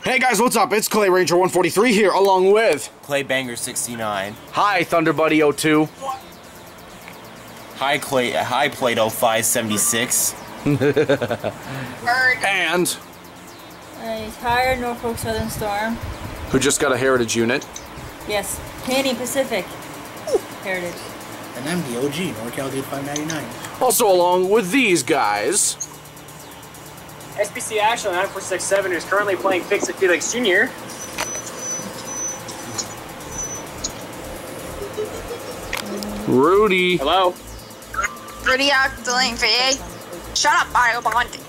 Hey guys, what's up? It's Clay Ranger 143 here, along with Clay Banger 69. Hi Thunder Buddy 02. Hi Play-Doh 576. And Tired Norfolk Southern Storm. who just got a heritage unit. Yes, Canadian Pacific Heritage. And I'm the OG, NorCal Dude 599. Also along with these guys. SBC Action 9467 is currently playing Fix It Felix Jr. Rudy. Hello. Rudy out dealing for you. Shut up, Biobond.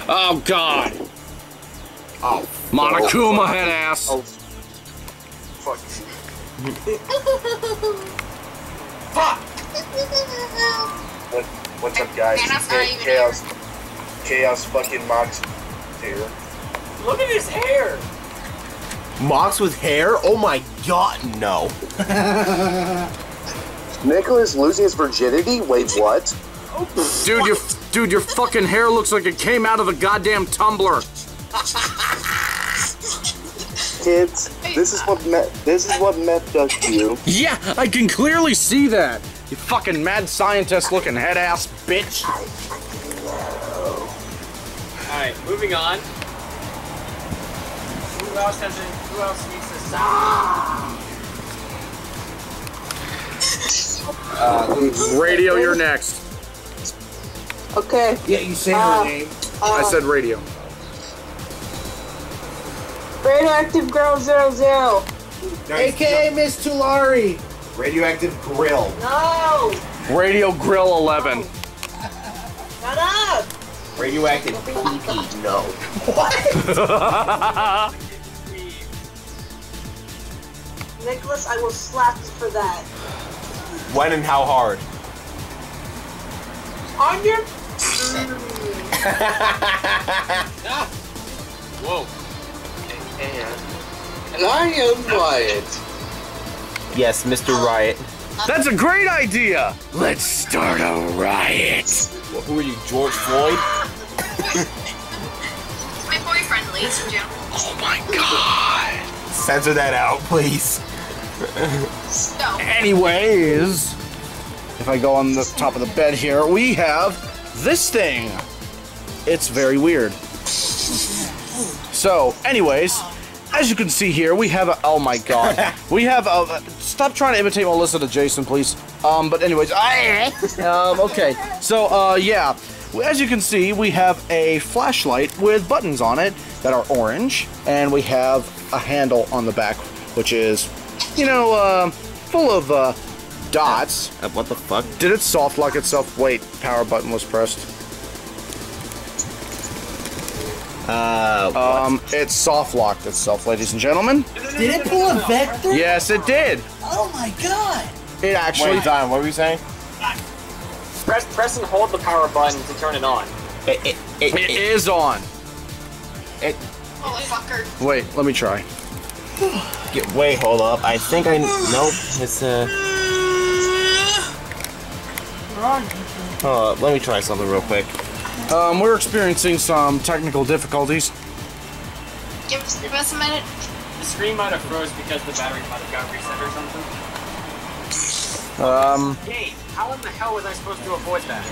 Oh God. Oh, Monokuma head ass. Oh. Fuck. Fuck! What's up, guys? Chaos fucking Mox here. Look at his hair. Mox with hair? Oh my god, no. Nicholas losing his virginity? Wait, what? Dude, your fucking hair looks like it came out of a goddamn tumbler. Kids, this is what meth does to you. Yeah, I can clearly see that. You fucking mad scientist looking head ass bitch. Alright, moving on. Who else needs to Radio, you're next. Okay. Yeah, you say her name. I said radio. Radioactive Girl 00. AKA Miss Tulari. Radioactive Grill. No! Radio Grill 11. Shut up! Radioactive pee-pee, no. Nicholas, I will slap you for that. When and how hard? On your... Whoa. And I am Wyatt. Yes, Mr. Riot. That's a great idea. Let's start a riot. Well, who are you, George Floyd? My boyfriend, ladies and gentlemen. Oh my God. Censor that out, please. So. Anyways, if I go on the top of the bed here, we have this thing. It's very weird. So, anyways, as you can see here, we have a, oh my God. We have a, stop trying to imitate Melissa to Jason, please. But anyways, okay. So, yeah, as you can see, we have a flashlight with buttons on it that are orange, and we have a handle on the back, which is, you know, full of dots. What the fuck? Did it soft lock itself? Wait, power button was pressed. It soft locked itself, ladies and gentlemen. Did it pull a vector? Yes, it did. Oh my god! It actually. Wait, Don, what were you saying? Press and hold the power button to turn it on. It is on. Oh, fucker. Wait, let me try. Wait, hold up. I think I... Nope. It's, Hold up. Let me try something real quick. We're experiencing some technical difficulties. Give us a minute. The screen might have froze because the battery might have got reset or something. Hey, how in the hell was I supposed to avoid that?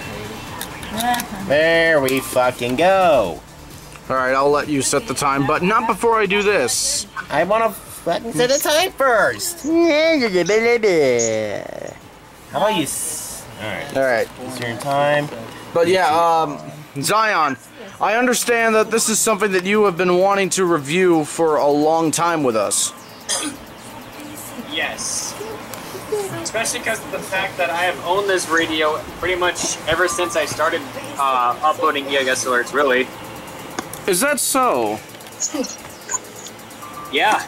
There we fucking go. Alright, I'll let you set the time, but not before I do this. I want to fucking set the time first. How about you... Alright. Alright. It's your time. But yeah, Zion, I understand that this is something that you have been wanting to review for a long time with us. Yes. Especially because of the fact that I have owned this radio pretty much ever since I started uploading EIS alerts, really. Is that so? Yeah.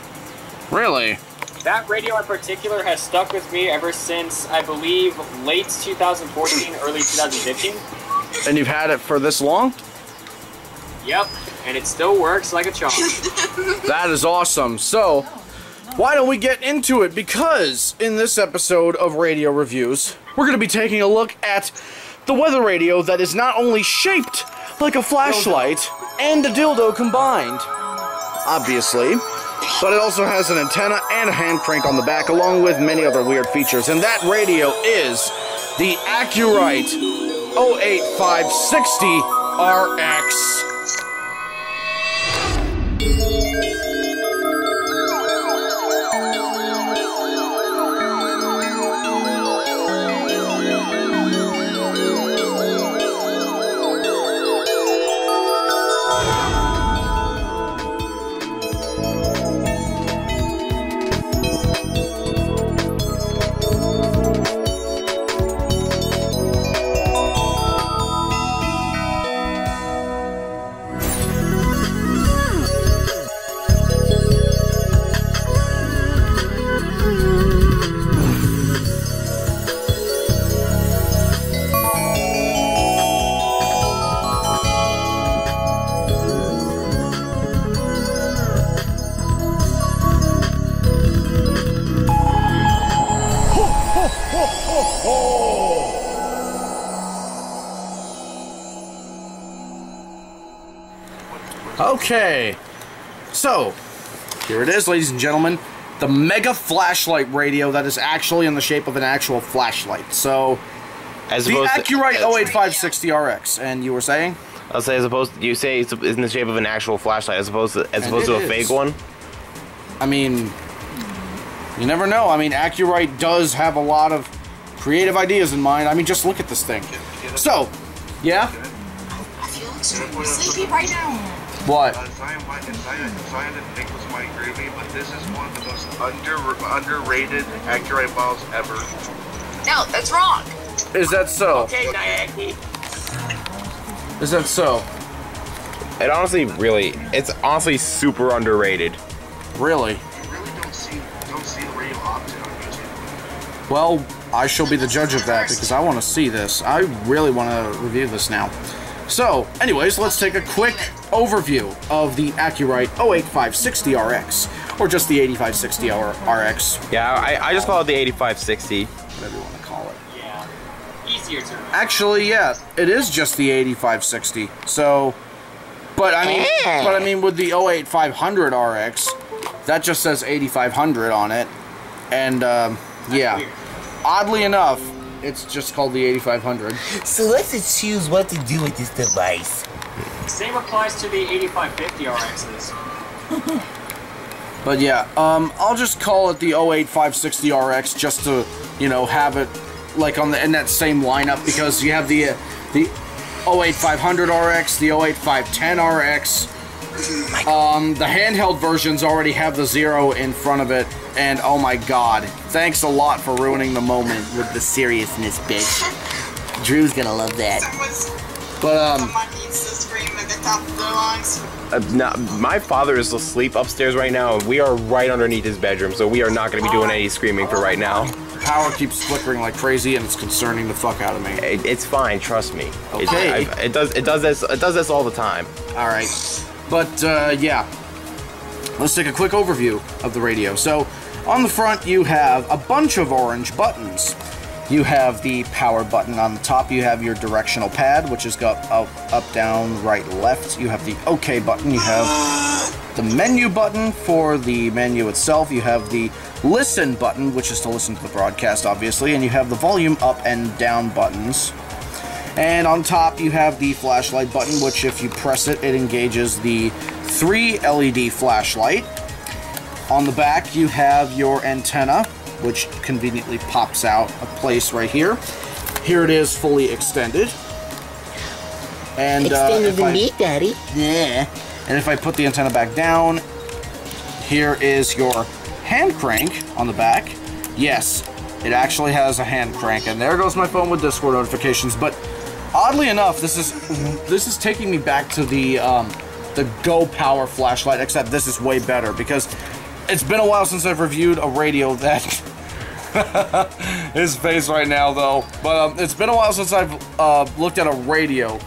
Really? That radio in particular has stuck with me ever since, I believe, late 2014, early 2015. And you've had it for this long? Yep, and it still works like a charm. That is awesome. So, why don't we get into it? Because in this episode of Radio Reviews, we're going to be taking a look at the weather radio that is not only shaped like a flashlight and a dildo combined, obviously, but it also has an antenna and a hand crank on the back, along with many other weird features. And that radio is the Acu-Rite 08560 RX. Okay, so here it is, ladies and gentlemen, the mega flashlight radio that is actually in the shape of an actual flashlight. So, as the Acu-Rite 08560 RX, and you were saying? I'll say you say it's in the shape of an actual flashlight as opposed to a fake one. I mean, you never know. I mean, Acu-Rite does have a lot of creative ideas in mind. I mean, just look at this thing. So, yeah? I feel extremely sleepy right now. What? Siren and Nicholas might agree with me, but this is one of the most underrated Acu-Rite balls ever. No, that's wrong. Is that so? Okay, Nayaki. Is that so? It's honestly super underrated. Really? You really don't see the radio option on YouTube. Well, I shall be the judge of that because I want to see this. I really want to review this now. So, anyways, let's take a quick overview of the Acu-Rite 08560 RX, or just the 8560 RX. Yeah, I just call it the 8560. Whatever you want to call it. Yeah. Easier to remember. Actually, yeah, it is just the 8560. So, but I mean, with the 08500 RX, that just says 8500 on it, and yeah, oddly enough, it's just called the 8500. So let's just choose what to do with this device. Same applies to the 8550 RXs. But yeah, I'll just call it the 08560 RX just to, you know, have it like in that same lineup, because you have the 08500 RX, the 08510 RX. The handheld versions already have the 0 in front of it, and oh my god, thanks a lot for ruining the moment with the seriousness, bitch. Drew's gonna love that. But Someone needs to scream at the top of their lungs. My father is asleep upstairs right now, and we are right underneath his bedroom, so we are not going to be doing any screaming for right now. Power keeps flickering like crazy, and it's concerning the fuck out of me. It's fine, trust me. Okay. It does this all the time. All right. But, yeah, let's take a quick overview of the radio. So, on the front, you have a bunch of orange buttons. You have the power button on the top. You have your directional pad, which has got up, down, right, left. You have the OK button. You have the menu button for the menu itself. You have the listen button, which is to listen to the broadcast, obviously. And you have the volume up and down buttons. And on top, you have the flashlight button, which if you press it, it engages the 3 LED flashlight. On the back, you have your antenna, which conveniently pops out of place right here. Here it is, fully extended. And Extended indeed, Daddy. yeah. And if I put the antenna back down, here is your hand crank on the back. Yes, it actually has a hand crank, and there goes my phone with Discord notifications. But oddly enough, this is taking me back to the Go Power flashlight, except this is way better because it's been a while since I've reviewed a radio that his face right now though, but it's been a while since I've looked at a radio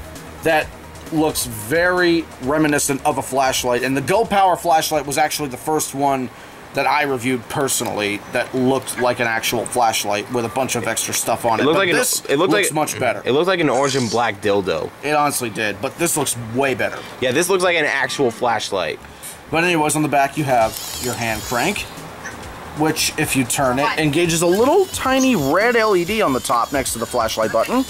that looks very reminiscent of a flashlight, and the Go Power flashlight was actually the first one that I reviewed personally that looked like an actual flashlight with a bunch of extra stuff on it. It looked but like this it looked looks like, much better. It looked like an orange and black dildo. It honestly did, but this looks way better. Yeah, this looks like an actual flashlight. But anyways, on the back you have your hand crank, which if you turn it, engages a little tiny red LED on the top next to the flashlight button.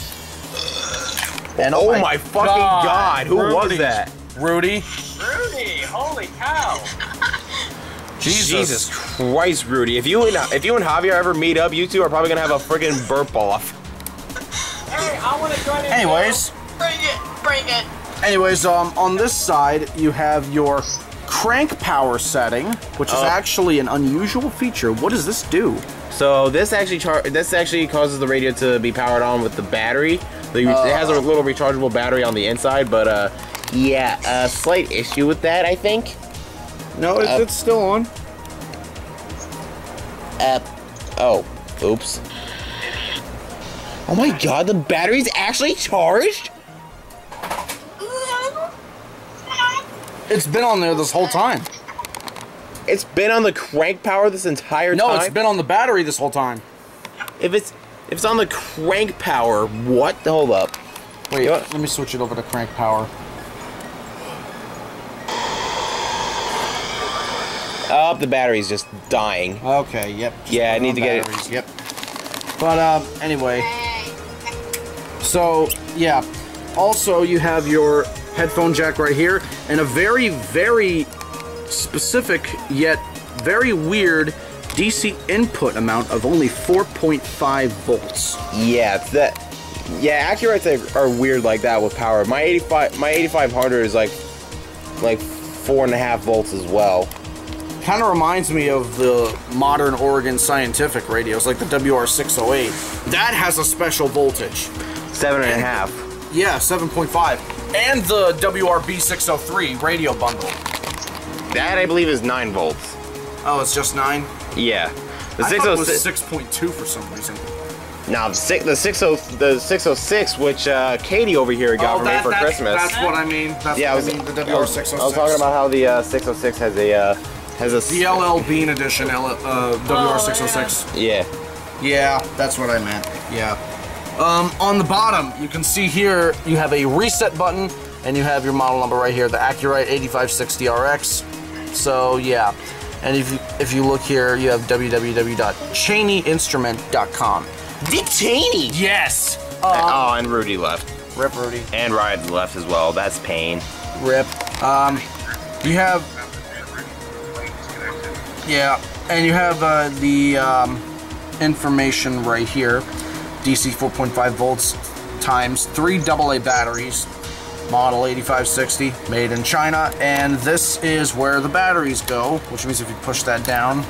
And oh my fucking God, who was that? Rudy. Rudy, holy cow. Jesus Christ, Rudy. If you and Javier ever meet up, you two are probably gonna have a freaking burp off. Hey, I want to join in. Anyways. Bring it. Anyways, on this side, you have your crank power setting, which is actually an unusual feature. What does this do? So this actually causes the radio to be powered on with the battery. It has a little rechargeable battery on the inside, but yeah, a slight issue with that, I think. No, it's still on. Oh, oops. Oh my God, the battery's actually charged? It's been on there this whole time. It's been on the crank power this entire time? No, it's been on the battery this whole time. If it's on the crank power, what? Hold up. Wait, you know, let me switch it over to crank power. Oh, the battery's just dying. Okay, yep. Yeah, I need to get it. Yep. But anyway. So, yeah. Also, you have your headphone jack right here, and a very, very specific yet very weird DC input amount of only 4.5 volts. Yeah, Acu-Rites are weird like that with power. My 8500 is like 4.5 volts as well. Kind of reminds me of the modern Oregon Scientific radios, like the WR608. That has a special voltage. 7.5. Yeah, 7.5. And the WRB603 radio bundle. That, I believe, is 9 volts. Oh, it's just 9? Yeah. The I thought it was 6.2 for some reason. Now, the 606, which Katie over here got for me for Christmas. That's what I mean. That's what I mean, the WR606. I was talking about how the 606 has a... the LL Bean edition, WR606. Yeah. Yeah, that's what I meant. Yeah. On the bottom, you can see here, you have a reset button, and you have your model number right here, the Acu-Rite 8560RX. So, yeah. And if you look here, you have www.cheneyinstrument.com. Dick Cheney! Yes! Oh, and Rudy left. Rip Rudy. And Ryan left as well. That's pain. Rip. You have... Yeah, and you have the information right here. DC 4.5 volts times 3 AA batteries. Model 8560, made in China. And this is where the batteries go, which means if you push that down,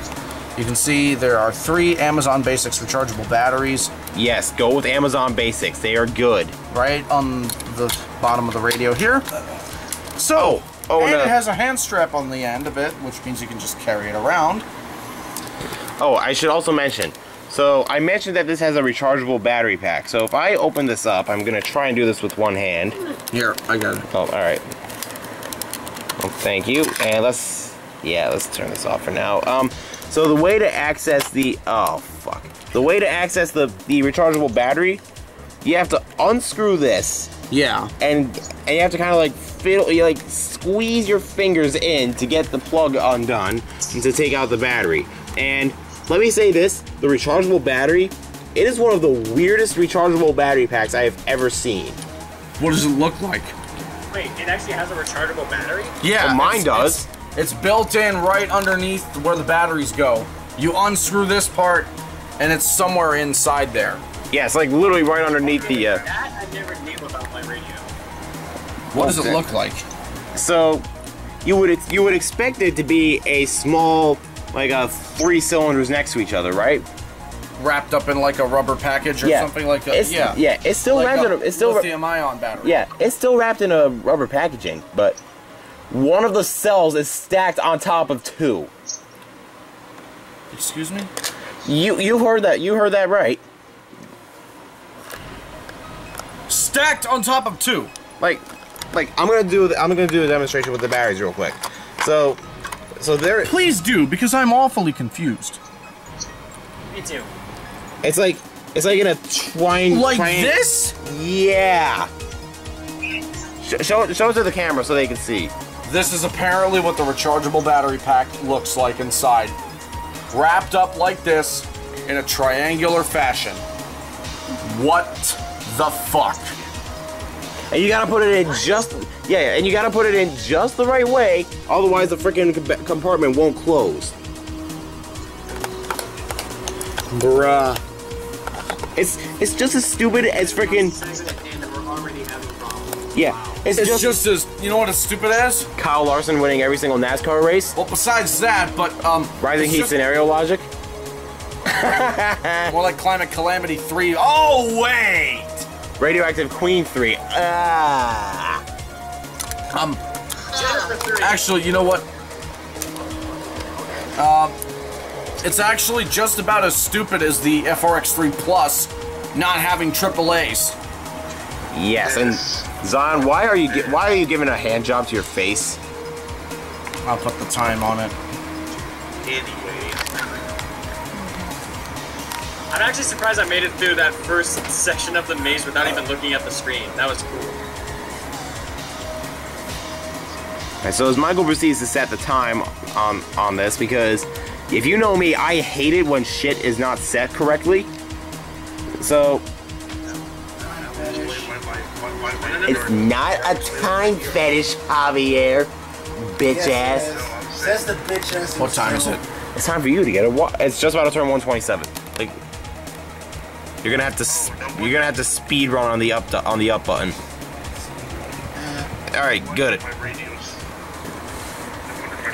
you can see there are 3 Amazon Basics rechargeable batteries. Yes, go with Amazon Basics. They are good. Right on the bottom of the radio here. So, and it has a hand strap on the end of it, which means you can just carry it around. Oh, I should also mention. So, I mentioned that this has a rechargeable battery pack. So, if I open this up, I'm going to try and do this with one hand. Here, I got it. Oh, alright. Well, thank you. And let's turn this off for now. So the way to access the... Oh, fuck. The way to access the rechargeable battery, you have to unscrew this. Yeah. And you have to kind of like squeeze your fingers in to get the plug undone and to take out the battery. And let me say this, the rechargeable battery, it is one of the weirdest rechargeable battery packs I have ever seen. What does it look like? Wait, it actually has a rechargeable battery? Yeah, well, mine does. It's built in right underneath where the batteries go. You unscrew this part, and it's somewhere inside there. Yeah, it's like literally right underneath the... That I never knew about my radio. What does it look like? So, you would expect it to be a small, like 3 cylinders next to each other, right? Wrapped up in like a rubber package or something like that. Yeah, it's still like wrapped in it's still lithium-ion battery. Yeah, it's still wrapped in a rubber packaging, but one of the cells is stacked on top of 2. Excuse me? You heard that. You heard that right. Stacked on top of 2. Like I'm gonna do a demonstration with the batteries real quick. So So there. Please do, because I'm awfully confused. Me too. It's like in a triangle. Like this? Yeah. Show it to the camera so they can see. This is apparently what the rechargeable battery pack looks like inside. Wrapped up like this in a triangular fashion. What the fuck? And you gotta put it in just and you gotta put it in just the right way, otherwise the freaking compartment won't close. Bruh. It's just as stupid as freaking. Yeah, it's just as, you know what it's stupid as? Kyle Larson winning every single NASCAR race. Well, besides that, but rising heat scenario logic. More like Climate Calamity 3. Oh wait! Radioactive Queen 3. Actually, you know what? It's actually just about as stupid as the FRX3 Plus not having AAAs. Yes, and Zion, why are you giving a hand job to your face? I'll put the time on it. Anyway. I'm actually surprised I made it through that first section of the maze without even looking at the screen. That was cool. And so as Michael proceeds to set the time on this, because if you know me, I hate it when shit is not set correctly. So It's not a time fetish, Javier. Bitch ass. Says the bitch ass. What time is it? It's time for you to get it. It's just about to turn 127. Like you're gonna have to speed run on the up button. All right, good.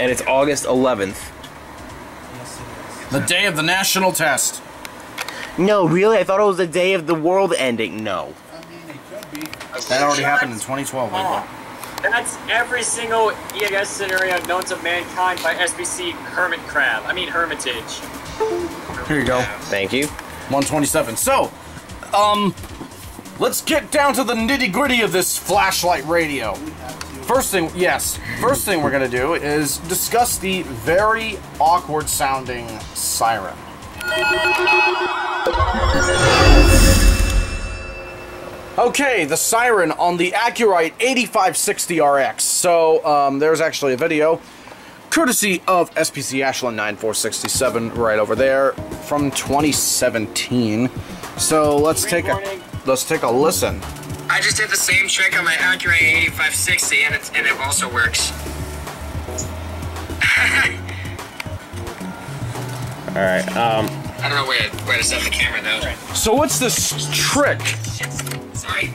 And it's August 11th. The day of the national test. No, really? I thought it was the day of the world ending. No. That already happened in 2012. That's every single EAS scenario known to mankind by SBC Hermitage. Here you go. Thank you. 127. So, let's get down to the nitty-gritty of this flashlight radio. First thing we're gonna do is discuss the very awkward sounding siren. Okay, the siren on the Acu-Rite 8560RX. So, there's actually a video, courtesy of SPC Ashland 9467, right over there, from 2017. So let's take a listen. I just did the same trick on my Acu-Rite 8560, and it also works. All right. I don't know where to set the camera though. So what's this trick? Sorry.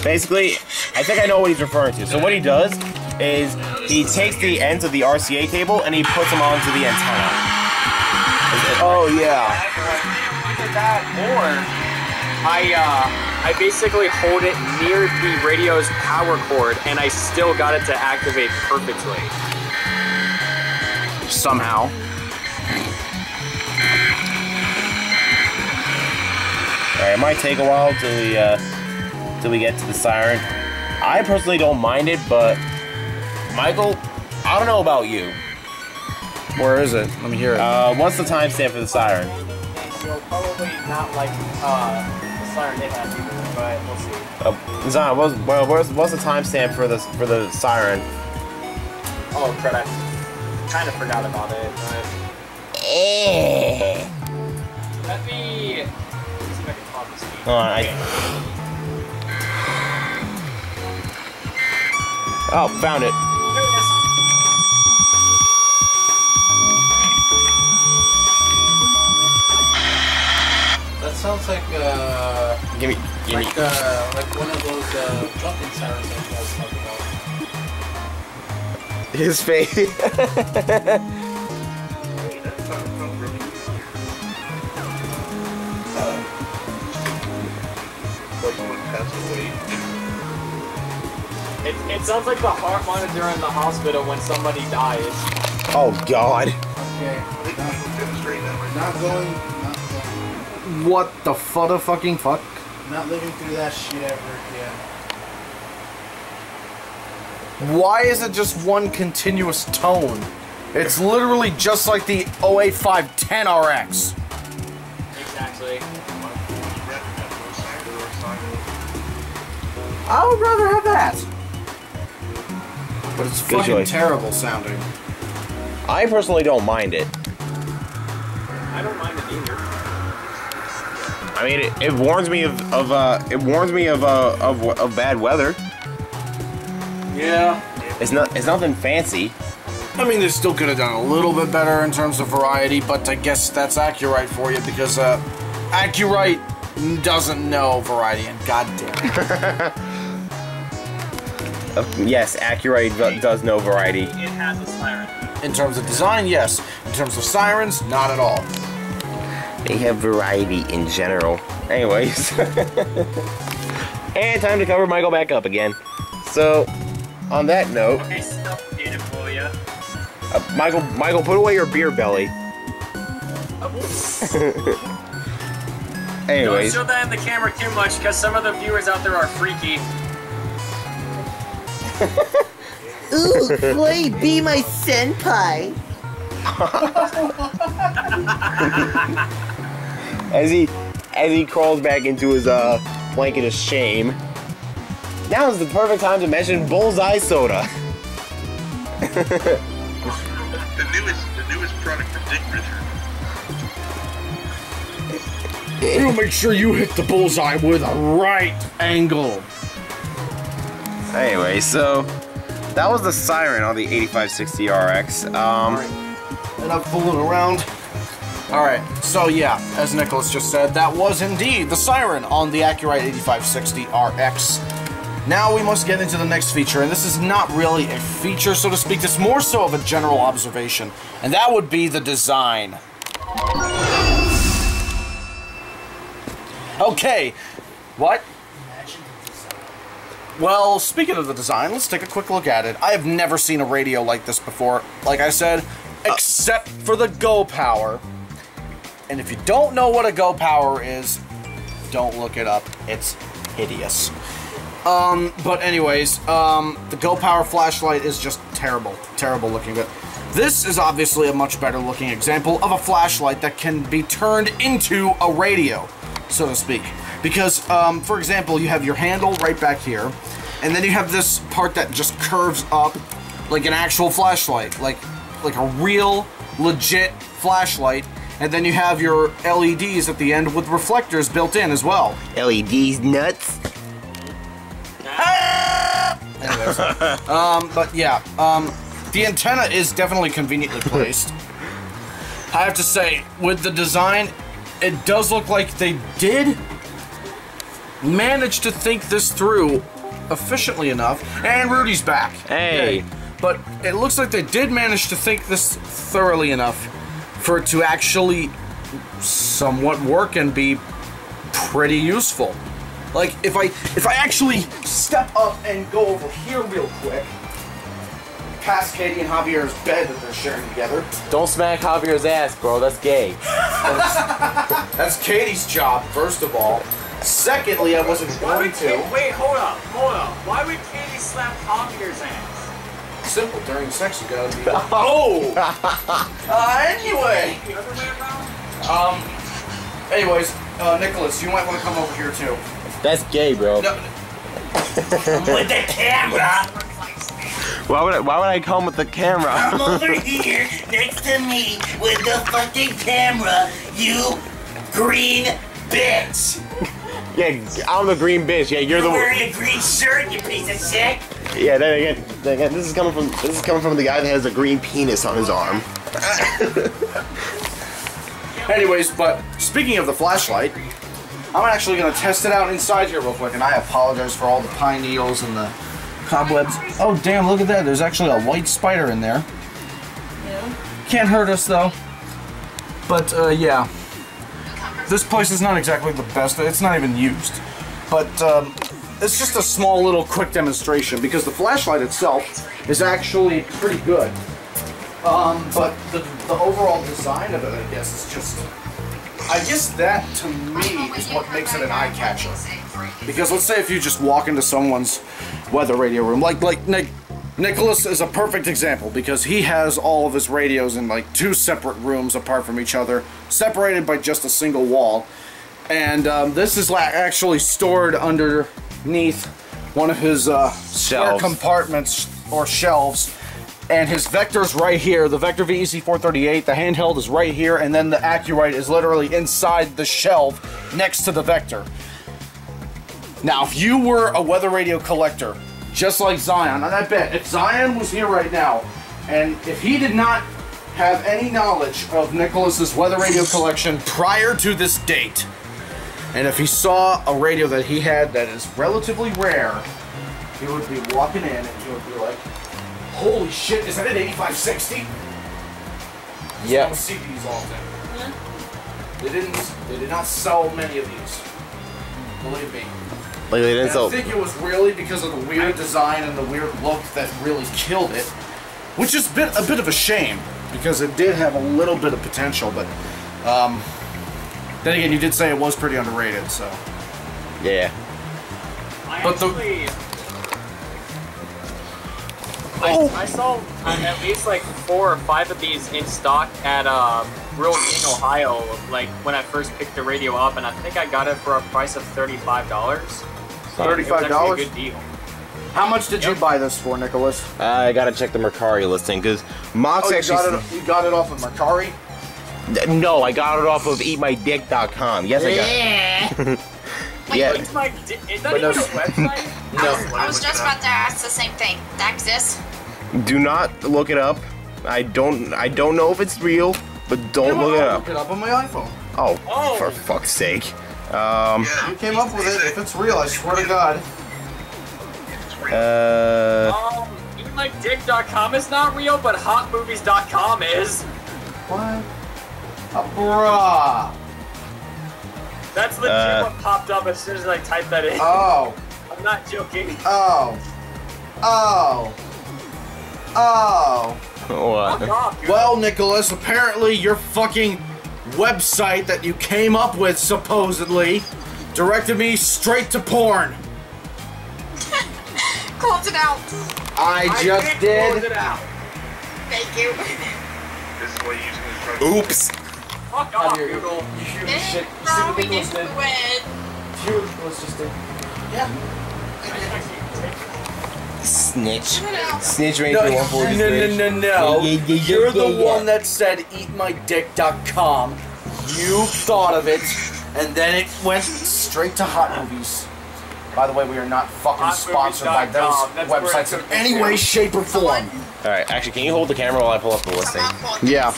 Basically, I think I know what he's referring to. So what he does is he takes the ends of the RCA cable and he puts them onto the antenna. Oh yeah. Either that, or I basically hold it near the radio's power cord, and I still got it to activate perfectly. Somehow. Alright, it might take a while till we get to the siren. I personally don't mind it, but Michael, I don't know about you. Where is it? Let me hear it. What's the timestamp for the siren? You'll probably not like the siren they have either, but we'll see. Zion, what's the timestamp for the siren? Oh crap, I kind of forgot about it, but... Let me see if I can pause this video. Hold on, Oh, found it. There it is. That sounds like Give me. like one of those jumping sirens that you guys talk about. His face. It sounds like the heart monitor in the hospital when somebody dies. Oh God. Okay. Not going. What the fucking fuck? Not living through that shit ever again. Why is it just one continuous tone? It's literally just like the 08510 RX. Exactly. I would rather have that. But it's Good fucking choice. terrible sounding. I personally don't mind it. I don't mind it either. I mean, it warns me of bad weather. Yeah. It's nothing fancy. I mean, they still could have done a little bit better in terms of variety, but I guess that's Acu-Rite for you because Acu-Rite doesn't know variety, and goddamn it. Yes, Acu-Rite does know variety. It has a siren. In terms of design, yes. In terms of sirens, not at all. They have variety in general. Anyways. And time to cover Michael back up again. So, on that note... Okay, stuff did it for you. Michael, put away your beer belly. Anyways. Don't show that in the camera too much, because some of the viewers out there are freaky. Ooh, Clay, be my senpai. As he crawls back into his blanket of shame. Now is the perfect time to mention Bullseye Soda. The newest product from Dick Richard. You make sure you hit the bullseye with a right angle. Anyway, so that was the Siren on the 8560 RX. Enough fooling around. Alright, so yeah, as Nicholas just said, that was indeed the Siren on the Acu-Rite 8560 RX. Now we must get into the next feature, and this is not really a feature, so to speak. It's more so of a general observation, and that would be the design. Okay, what? Well, speaking of the design, let's take a quick look at it. I have never seen a radio like this before, like I said, except for the Go Power. And if you don't know what a Go Power is, don't look it up. It's hideous. But anyways, the Go Power flashlight is just terrible looking, but this is obviously a much better looking example of a flashlight that can be turned into a radio, so to speak. Because, for example, you have your handle right back here, and then you have this part that just curves up like an actual flashlight, like a real, legit flashlight, and then you have your LEDs at the end with reflectors built in as well. LEDs nuts. Anyways, but yeah, the antenna is definitely conveniently placed. I have to say, with the design, it does look like they did manage to think this through efficiently enough. And Rudy's back. Hey. But it looks like they did manage to think this thoroughly enough for it to actually somewhat work and be pretty useful. Like, if I actually step up and go over here real quick, past Katie and Javier's bed that they're sharing together. Don't smack Javier's ass, bro. That's gay. That's Katie's job, first of all. Secondly, I wasn't going to. Wait, hold up. Why would Katie slap Javier's ass? Simple. During sex, you gotta be. Oh. Anyway. The other way around. Anyways, Nicholas, you might want to come over here too. That's gay, bro. No. With the camera. Why would I come with the camera? Come over here next to me with the fucking camera, you green bitch. Yeah, I'm the green bitch. Yeah, you're the one. Wearing a green shirt, you piece of shit. Yeah, then again, this is coming from the guy that has a green penis on his arm. Anyways, but speaking of the flashlight, I'm actually going to test it out inside here real quick, and I apologize for all the pine needles and the cobwebs. Oh, damn, look at that. There's actually a white spider in there. Yeah. Can't hurt us, though. But, yeah. This place is not exactly the best. It's not even used. But, it's just a small little quick demonstration, because the flashlight itself is actually pretty good. But the overall design of it, I guess, is just... I guess that, to me, is what makes it an eye catcher. Because let's say if you just walk into someone's weather radio room, like Nicholas is a perfect example because he has all of his radios in like 2 separate rooms apart from each other, separated by just a single wall. And this is actually stored underneath one of his square compartments or shelves. And his Vector's right here. The Vector VEC438, the handheld is right here, and then the Acu-Rite is literally inside the shelf next to the Vector. Now, if you were a weather radio collector, just like Zion, and I bet if Zion was here right now, and if he did not have any knowledge of Nicholas's weather radio collection prior to this date, and if he saw a radio that he had that is relatively rare, he would be walking in and he would be like, holy shit, is that an 8560? Yeah. Don't see these often. They did not sell many of these. Believe me. Like they didn't sell. I think it was really because of the weird design and the weird look that really killed it, which is a bit of a shame because it did have a little bit of potential, but then again, you did say it was pretty underrated, so yeah. I saw at least like 4 or 5 of these in stock at Rural King, Ohio, like when I first picked the radio up, and I think I got it for a price of $35. So $35? It was actually a good deal. How much did you buy this for, Nicholas? I gotta check the Mercari listing because Mox actually. You got it off of Mercari? No, I got it off of eatmydick.com. Yes, I got it. Yeah. Is that even a website? No. I was just about to ask the same thing. That exists? Do not look it up. I don't know if it's real, but don't look it I'll up. look it up on my iPhone. Oh, for fuck's sake. You came up with it. If it's real, I swear to God. Eatmydick.com is not real, but hotmovies.com is. What? Bruh. That's legit what popped up as soon as I typed that in. Oh. I'm not joking. Oh. What? Well, Nicholas, apparently your fucking website that you came up with, supposedly, directed me straight to porn. Close it out. I just did. Close it out. Thank you. This is what you use. Oops. Fuck off, Google. You hear me shit? You see No, what we Nicholas didn't did? win. You hear what Nicholas just did? Yeah. Snitch. Snitch range No, for 140. no. You're the one that said eatmydick.com. You thought of it, and then it went straight to Hot Movies. By the way, we are not fucking sponsored by those websites in any way, shape, or form. Alright, actually, can you hold the camera while I pull up the listing? Yeah.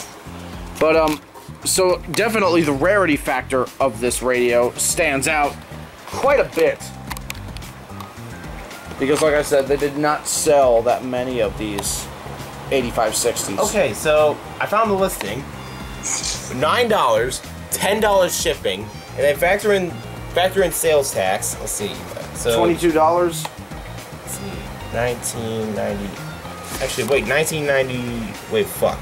But, so definitely the rarity factor of this radio stands out quite a bit. Because, like I said, they did not sell that many of these 8560s. Okay, so I found the listing. $9, $10 shipping, and then factor in sales tax. Let's see. So $22. Let's see. 1990. Actually, wait. 1990. Wait, fuck.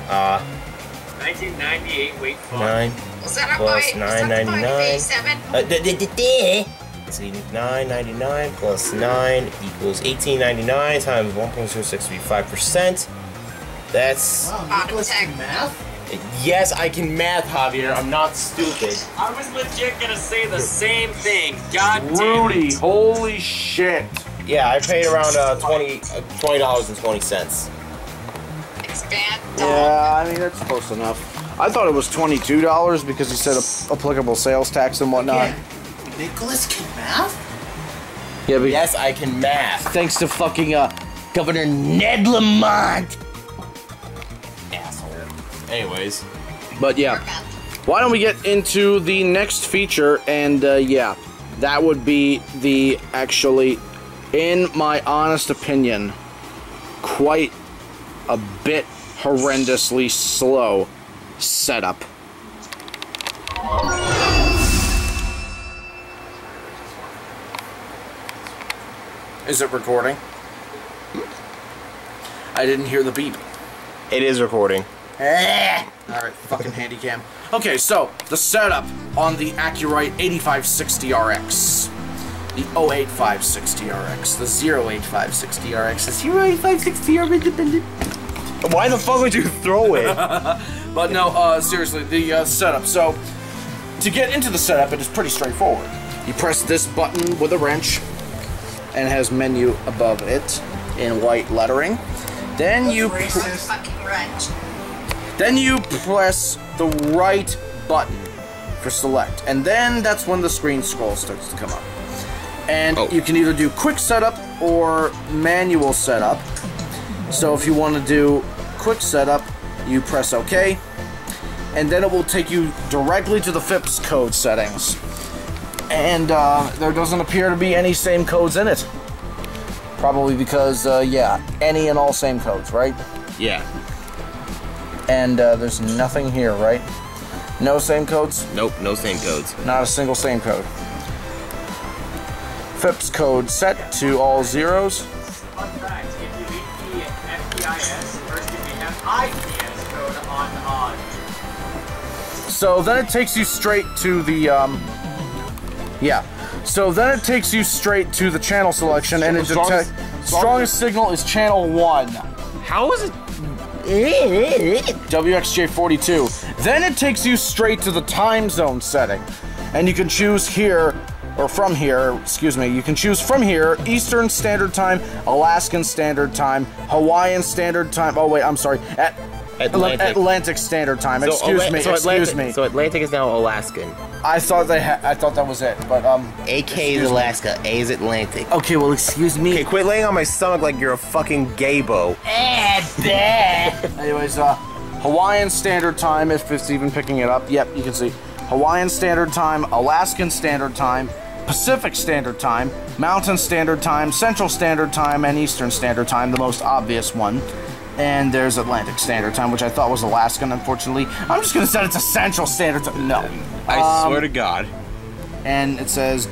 1998. Wait, fuck. 9 Was that plus a 9.99? Let's see, 9.99 plus 9 equals 18.99 times 1.0635%. That's. Wow, Nicholas can math? Yes, I can math, Javier. I'm not stupid. I was legit gonna say the same thing. God damn Rudy, it. holy shit. Yeah, I paid around $20.20. Expand. Yeah, I mean, that's close enough. I thought it was $22 because he said applicable sales tax and whatnot. Yeah. Nicholas can math? Yeah, but Yes, I can math. thanks to fucking Governor Ned Lamont. Asshole. Anyways. But yeah, why don't we get into the next feature? And yeah, that would be the actually, in my honest opinion, quite a bit horrendously slow setup. Is it recording? I didn't hear the beep. It is recording. Alright, fucking handycam. Okay, so, the setup on the Acu-Rite 8560RX. the 08560 TRX, the 08560 TRX, the 08560 TRX. Why the fuck would you throw it? But no, seriously, the setup. So, to get into the setup, it is pretty straightforward. You press this button with a wrench, and it has menu above it in white lettering. Then you press the right button for select, and then that's when the screen scroll starts to come up. And you can either do quick setup or manual setup. So if you want to do quick setup, you press OK, and then it will take you directly to the FIPS code settings. And there doesn't appear to be any same codes in it. Probably because, yeah, any and all same codes, right? Yeah. And there's nothing here, right? No same codes? Nope, no same codes. Not a single same code. FIPS code set to all zeros. Fun fact, if you leave the FPIS versus the FIPS code on So then it takes you straight to the, yeah. So then it takes you straight to the channel selection, and it detects strongest signal is channel 1. How is it? WXJ42. Then it takes you straight to the time zone setting, and you can choose here, or from here, excuse me, you can choose from here Eastern Standard Time, Alaskan Standard Time, Hawaiian Standard Time, oh wait, I'm sorry, Atlantic Standard Time, excuse me. So Atlantic is now Alaskan. I thought that was it, but AK is Alaska, A is Atlantic. Okay, well, excuse me. Okay, quit laying on my stomach like you're a fucking gaybo. Anyways, Hawaiian Standard Time, if it's even picking it up. Yep, you can see. Hawaiian Standard Time, Alaskan Standard Time, Pacific Standard Time, Mountain Standard Time, Central Standard Time, and Eastern Standard Time, the most obvious one. And there's Atlantic Standard Time, which I thought was Alaskan, unfortunately. I'm just going to set it to Central Standard Time. No. I swear to God. And it says,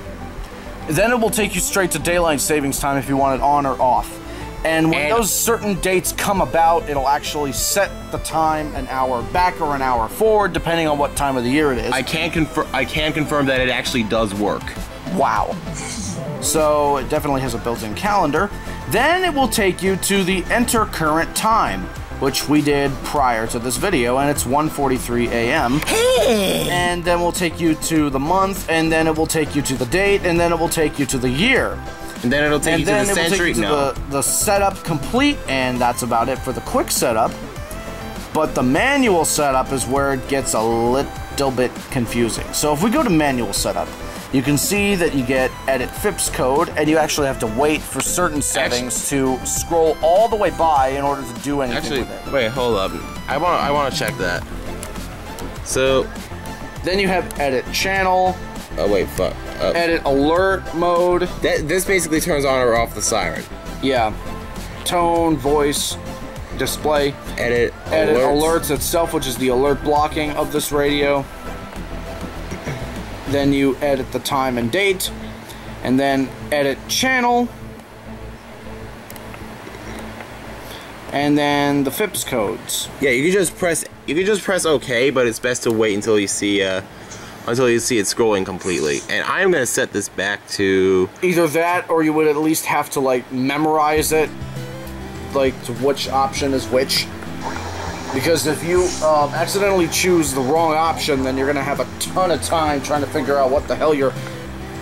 then it will take you straight to Daylight Savings Time if you want it on or off. And when those certain dates come about, it'll actually set the time an hour back or an hour forward, depending on what time of the year it is. I can confirm that it actually does work. Wow. So it definitely has a built-in calendar. Then it will take you to the enter current time, which we did prior to this video, and it's 1:43 a.m. And then we'll take you to the month, and then it will take you to the date, and then it will take you to the year. And then it'll take you to the century. The setup complete, and that's about it for the quick setup. But the manual setup is where it gets a little bit confusing. So if we go to manual setup, you can see that you get edit FIPS code, and you actually have to wait for certain settings to scroll all the way by in order to do anything with it. Wait, hold up. I want to check that. So, then you have edit channel. Oh wait, fuck. Edit alert mode. This basically turns on or off the siren. Yeah. Tone, voice, display. Edit alerts itself, which is the alert blocking of this radio. Then you edit the time and date, and then edit channel, and then the FIPS codes. Yeah, you can just press OK, but it's best to wait until you see it scrolling completely. And I'm gonna set this back to either that, or you would at least have to like memorize it, like to which option is which. Because if you accidentally choose the wrong option, then you're going to have a ton of time trying to figure out what the hell you're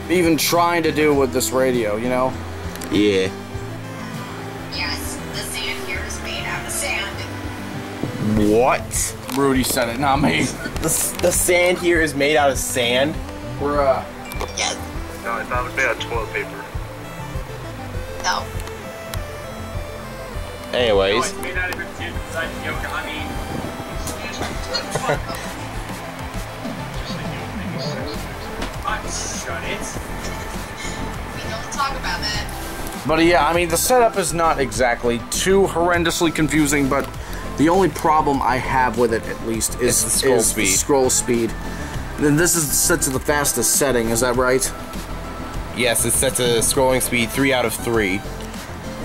even trying to do with this radio, you know? Yeah. Yes, the sand here is made out of sand. What? Rudy said it, not me. The sand here is made out of sand? We're, Yes. No, I thought it was made out of toilet paper. No. Anyways. No, it's made out of your tip inside yoga. I mean. Shut it. We don't talk about that. But yeah, I mean, the setup is not exactly too horrendously confusing, but the only problem I have with it, at least, is the scroll speed. Then this is set to the fastest setting, is that right? Yes, it's set to scrolling speed 3 out of 3.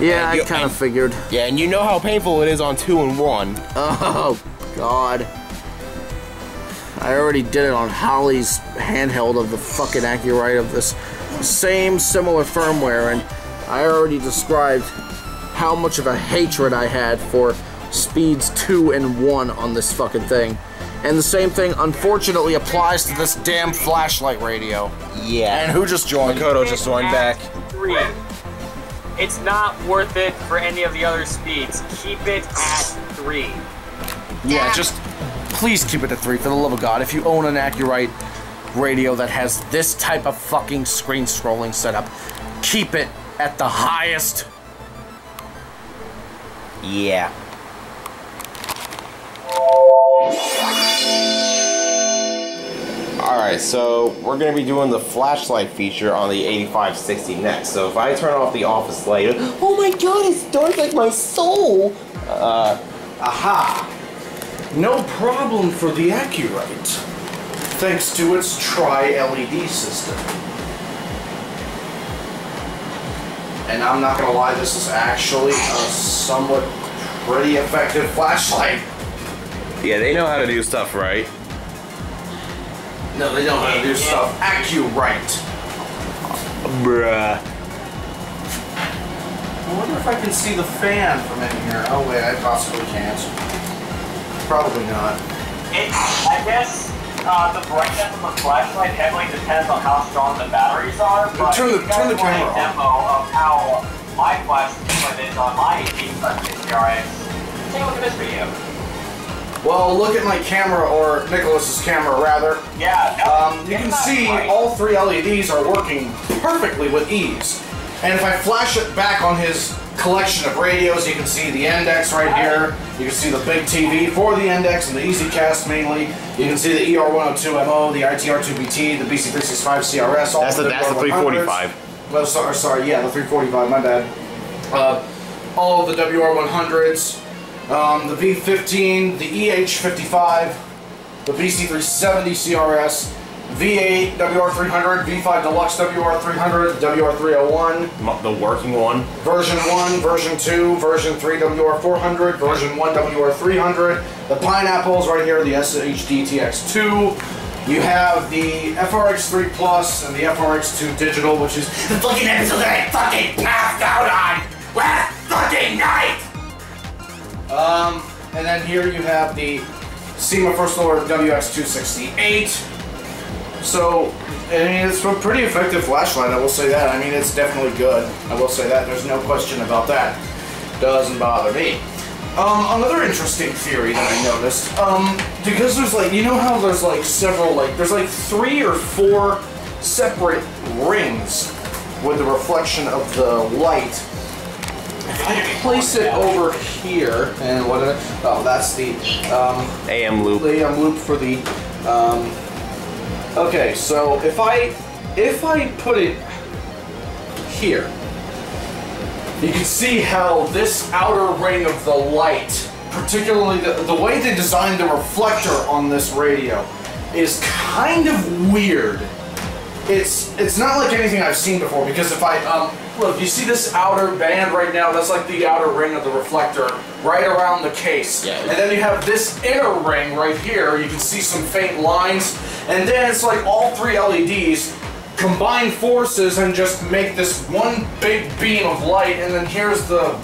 Yeah, I kind of figured. Yeah, and you know how painful it is on 2 and 1. Oh, God. I already did it on Holly's handheld of the fucking Acu-Rite of this same similar firmware, and I already described how much of a hatred I had for speeds 2 and 1 on this fucking thing. And the same thing, unfortunately, applies to this damn flashlight radio. Yeah. And who just joined? Makoto just joined back. 3. It's not worth it for any of the other speeds. Keep it at 3. Yeah, just please keep it at 3, for the love of God. If you own an Acu-Rite radio that has this type of fucking screen scrolling setup, keep it at the highest. Yeah. Alright, so we're going to be doing the flashlight feature on the 8560 next. So if I turn off the office light, oh my god, it's dark like my soul! Aha! No problem for the Acu-Rite, thanks to its tri-LED system. And I'm not gonna lie, this is actually a somewhat pretty effective flashlight. Yeah, they know how to do stuff right. No, they don't know how to do stuff. Acu-Rite. Bruh. I wonder if I can see the fan from in here. Oh wait, I possibly can't. Probably not. I guess the brightness of the flashlight heavily depends on how strong the batteries are. But Turn the camera on. Demo of how my flashlight is on my 8560 RX. Take a look at this video. Well, look at my camera, or Nicholas's camera rather. Yeah. You can see all 3 LEDs are working perfectly with ease. And if I flash it back on his collection of radios, you can see the Index right here. You can see the big TV for the Index and the EasyCast mainly. You can see the ER102MO, the ITR2BT, the BC365 CRS. All That's the 345. Well, sorry, yeah, the 345. My bad. All of the WR100s. The V15, the EH55, the BC370 CRS, V8 WR300, V5 Deluxe WR300, WR301. The working one. Version 1, version 2, version 3 WR400, version 1 WR300. The Pineapples right here, the SHD TX2. You have the FRX3 Plus and the FRX2 Digital, which is The fucking episode that I fucking passed out on last fucking night! And then here you have the SEMA First Order WX268. So, I mean, it's a pretty effective flashlight, I will say that. I mean, it's definitely good. I will say that. There's no question about that. Doesn't bother me. Another interesting theory that I noticed, because there's like, you know how there's like several, like, there's like 3 or 4 separate rings with the reflection of the light. If I place it over here, and what? Oh, that's the AM loop. AM loop for the. Okay, so if I put it here, you can see how this outer ring of the light, particularly the way they designed the reflector on this radio, is kind of weird. It's not like anything I've seen before, because if I look, you see this outer band right now, that's like the outer ring of the reflector right around the case. Yeah. And then you have this inner ring right here, you can see some faint lines, and then it's like all 3 LEDs combine forces and just make this one big beam of light, and then here's the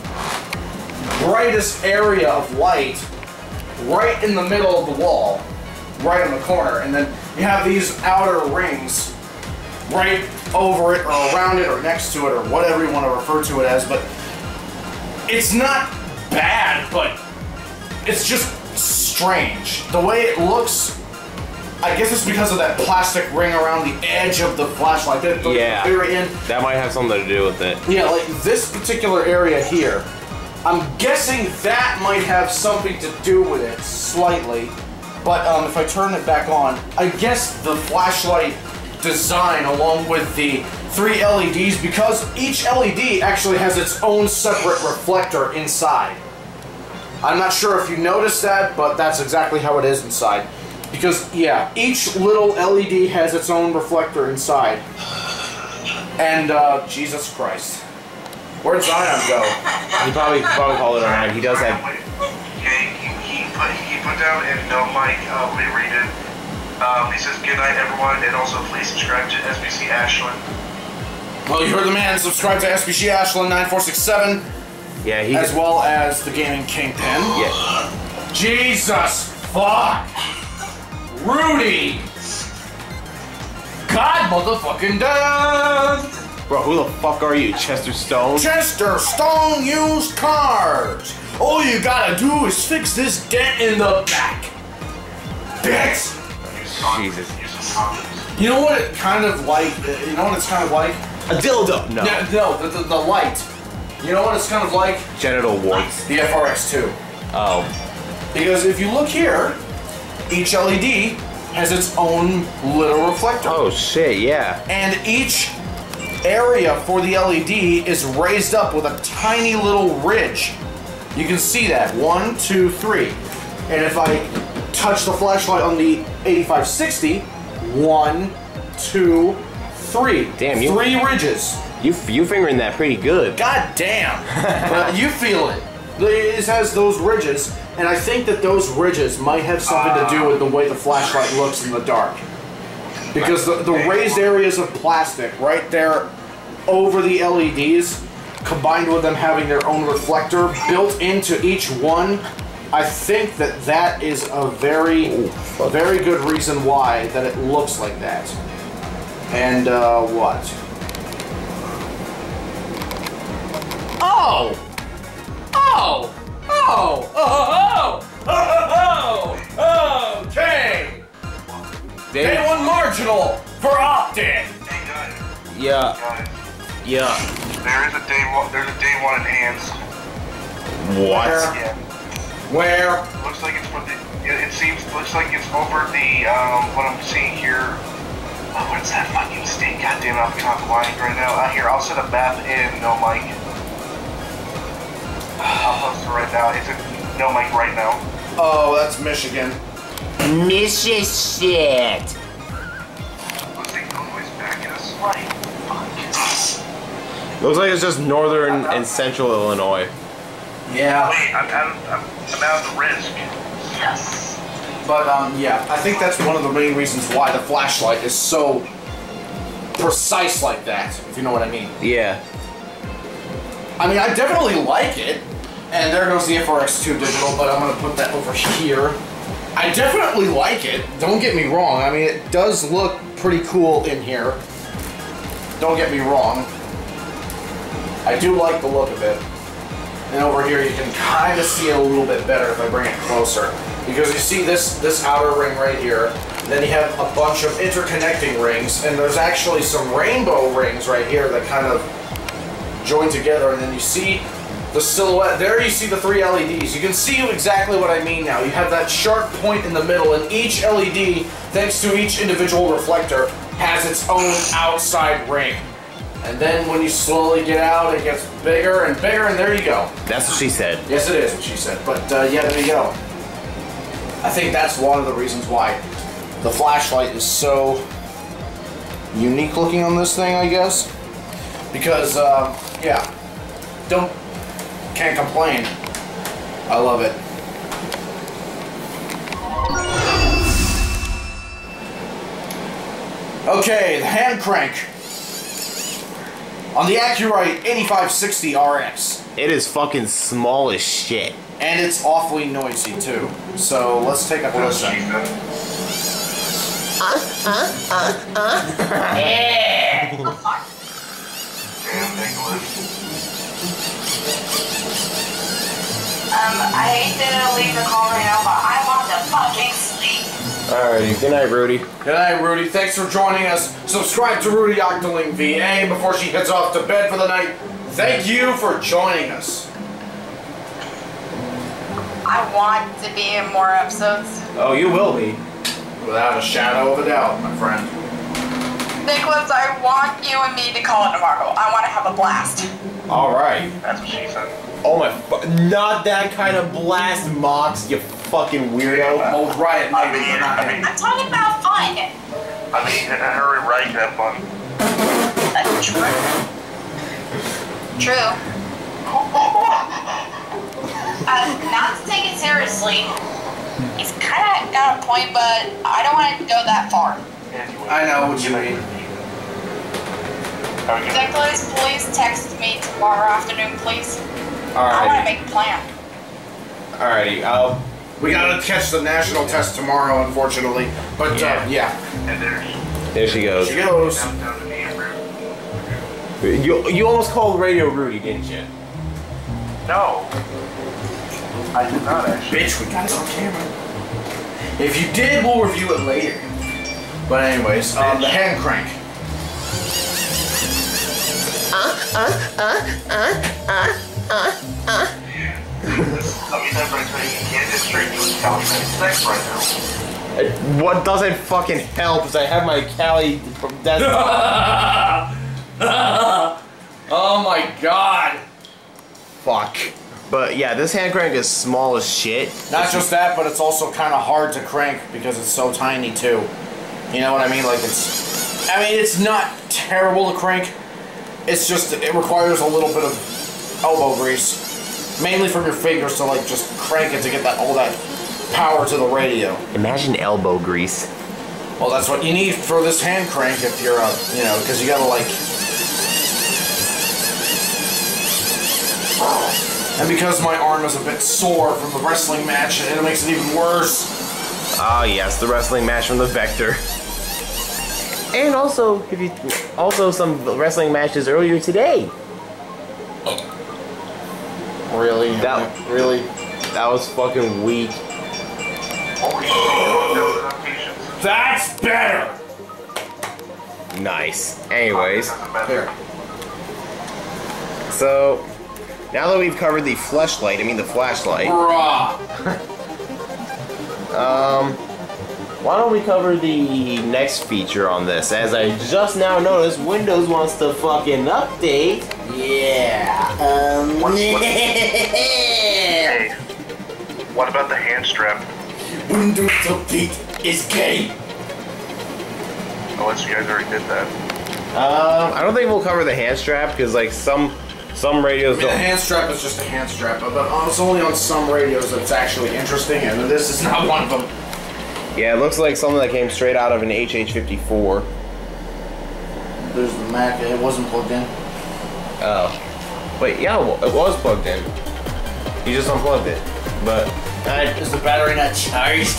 brightest area of light right in the middle of the wall, right in the corner, and then you have these outer rings right over it, or around it, or next to it, or whatever you want to refer to it as, but it's not bad, but it's just strange. The way it looks, I guess it's because of that plastic ring around the edge of the flashlight. Yeah, very end. That might have something to do with it. Yeah, like this particular area here, I'm guessing that might have something to do with it, slightly, but if I turn it back on, I guess the flashlight design along with the 3 LEDs, because each LED actually has its own separate reflector inside. I'm not sure if you noticed that, but that's exactly how it is inside. Because, yeah, each little LED has its own reflector inside. And, Jesus Christ. Where'd Zion go? He probably called it alright. He does have... He put down in no mic, let me read it. He says, good night everyone, and also please subscribe to SBC Ashland. Well, you heard the man. Subscribe to SBG Ashland 9467. Yeah, he. As well as the Gaming Kingpin. Yeah. Jesus fuck! Rudy! God motherfucking damn! Bro, who the fuck are you, Chester Stone? Chester Stone Used Cars! All you gotta do is fix this dent in the back. Bitch! Jesus. You know what it kind of like? You know what it's kind of like? A dildo! No. No, the light. You know what it's kind of like? Genital warts. The FRX2. Oh. Because if you look here, each LED has its own little reflector. Oh shit, yeah. And each area for the LED is raised up with a tiny little ridge. You can see that. 1, 2, 3. And if I touch the flashlight on the 8560, 1, 2, 3. Damn, you. 3 ridges. You fingering that pretty good. God damn. You feel it. It has those ridges, and I think that those ridges might have something to do with the way the flashlight looks in the dark. Because the raised areas of plastic right there over the LEDs, combined with them having their own reflector built into each one, I think that that is a very good reason why that it looks like that. And what? Oh! Oh! Oh! Oh! Oh! Oh! Okay! Day 1 marginal for Optin! Yeah. Yeah. There's a day 1 enhanced. What? Yeah. Where? Looks like it's for the. Looks like it's over the. What I'm seeing here. Oh, what's that fucking state? Goddamn, I'm lying right now. Here, I'll set a map in no mic. I'll post it right now. It's a no mic right now. Oh, that's Michigan. Mississippi. Looks like Illinois back in a slight. Looks like it's just northern and central Illinois. Yeah. Wait, I'm out of the risk. Yes. But yeah, I think that's one of the main reasons why the flashlight is so precise like that, if you know what I mean. Yeah. I mean, I definitely like it. And there goes the FRX2 digital, but I'm going to put that over here. I definitely like it. Don't get me wrong. I mean, it does look pretty cool in here. Don't get me wrong. I do like the look of it. And over here you can kind of see it a little bit better if I bring it closer. Because you see this outer ring right here. Then you have a bunch of interconnecting rings. And there's actually some rainbow rings right here that kind of join together. And then you see the silhouette. There you see the 3 LEDs. You can see exactly what I mean now. You have that sharp point in the middle. And each LED, thanks to each individual reflector, has its own outside ring. And then when you slowly get out, it gets bigger and bigger, and there you go. That's what she said. Yes, it is what she said. But yeah, there you go. I think that's one of the reasons why the flashlight is so unique looking on this thing, I guess. Because, yeah, can't complain. I love it. Okay, the hand crank on the Acu-Rite 8560 RX. It is fucking small as shit. And it's awfully noisy too. So let's take a listen. Yeah. Damn, Nicholas. I hate to leave the call right now, but I want to fucking sleep. Alrighty, good night, Rudy. Good night, Rudy. Thanks for joining us. Subscribe to Rudy Octoling VA before she heads off to bed for the night. Thank you for joining us. I want to be in more episodes. Oh, you will be. Without a shadow of a doubt, my friend. Nicholas, I want you and me to call it tomorrow. I want to have a blast. Alright. That's what she said. Oh my not that kind of blast, Mox, you fucking weirdo. Oh, Riot, I mean, I'm talking about fun. in a hurry, right? Have fun. True. Not to take it seriously. He's kind of got a point, but I don't want it to go that far. I know what you mean. Declan, please text me tomorrow afternoon, please. Alright. I want to make a plan. Alrighty, we gotta catch the national test tomorrow, unfortunately. But, yeah. And there's... there she goes. She goes. Down to me, You almost called Radio Rudy, didn't you? No. I did not actually. Bitch, we got it on camera. If you did, we'll review it later. But anyways, the hand crank. You can't just straight to a California sex right now. What doesn't fucking help is I have my Cali from Oh my god. Fuck. But yeah, this hand crank is small as shit. Not just that, but it's also kind of hard to crank because it's so tiny too. You know what I mean? Like it's not terrible to crank. It's just, it requires a little bit of elbow grease. Mainly from your fingers to like just crank it to get all that power to the radio. Imagine elbow grease. Well, that's what you need for this hand crank if you're, you know, because you gotta like... And because my arm is a bit sore from the wrestling match, it makes it even worse. Ah, yes, the wrestling match from the Vector. And also, some wrestling matches earlier today. Really? Really? That was fucking weak. That's better! Nice. Anyways. Here. So, now that we've covered the flashlight, why don't we cover the next feature on this? As I just now noticed, Windows wants to fucking update. Yeah. Hey, what about the hand strap? Windows update is gay. Unless you guys already did that. I don't think we'll cover the hand strap because like some radios don't. The hand strap is just a hand strap, but it's only on some radios that's actually interesting, and this is not one of them. Yeah, it looks like something that came straight out of an HH54. There's the Mac. It wasn't plugged in. Oh. Wait, yeah, it was plugged in. You just unplugged it. But... is the battery not charged?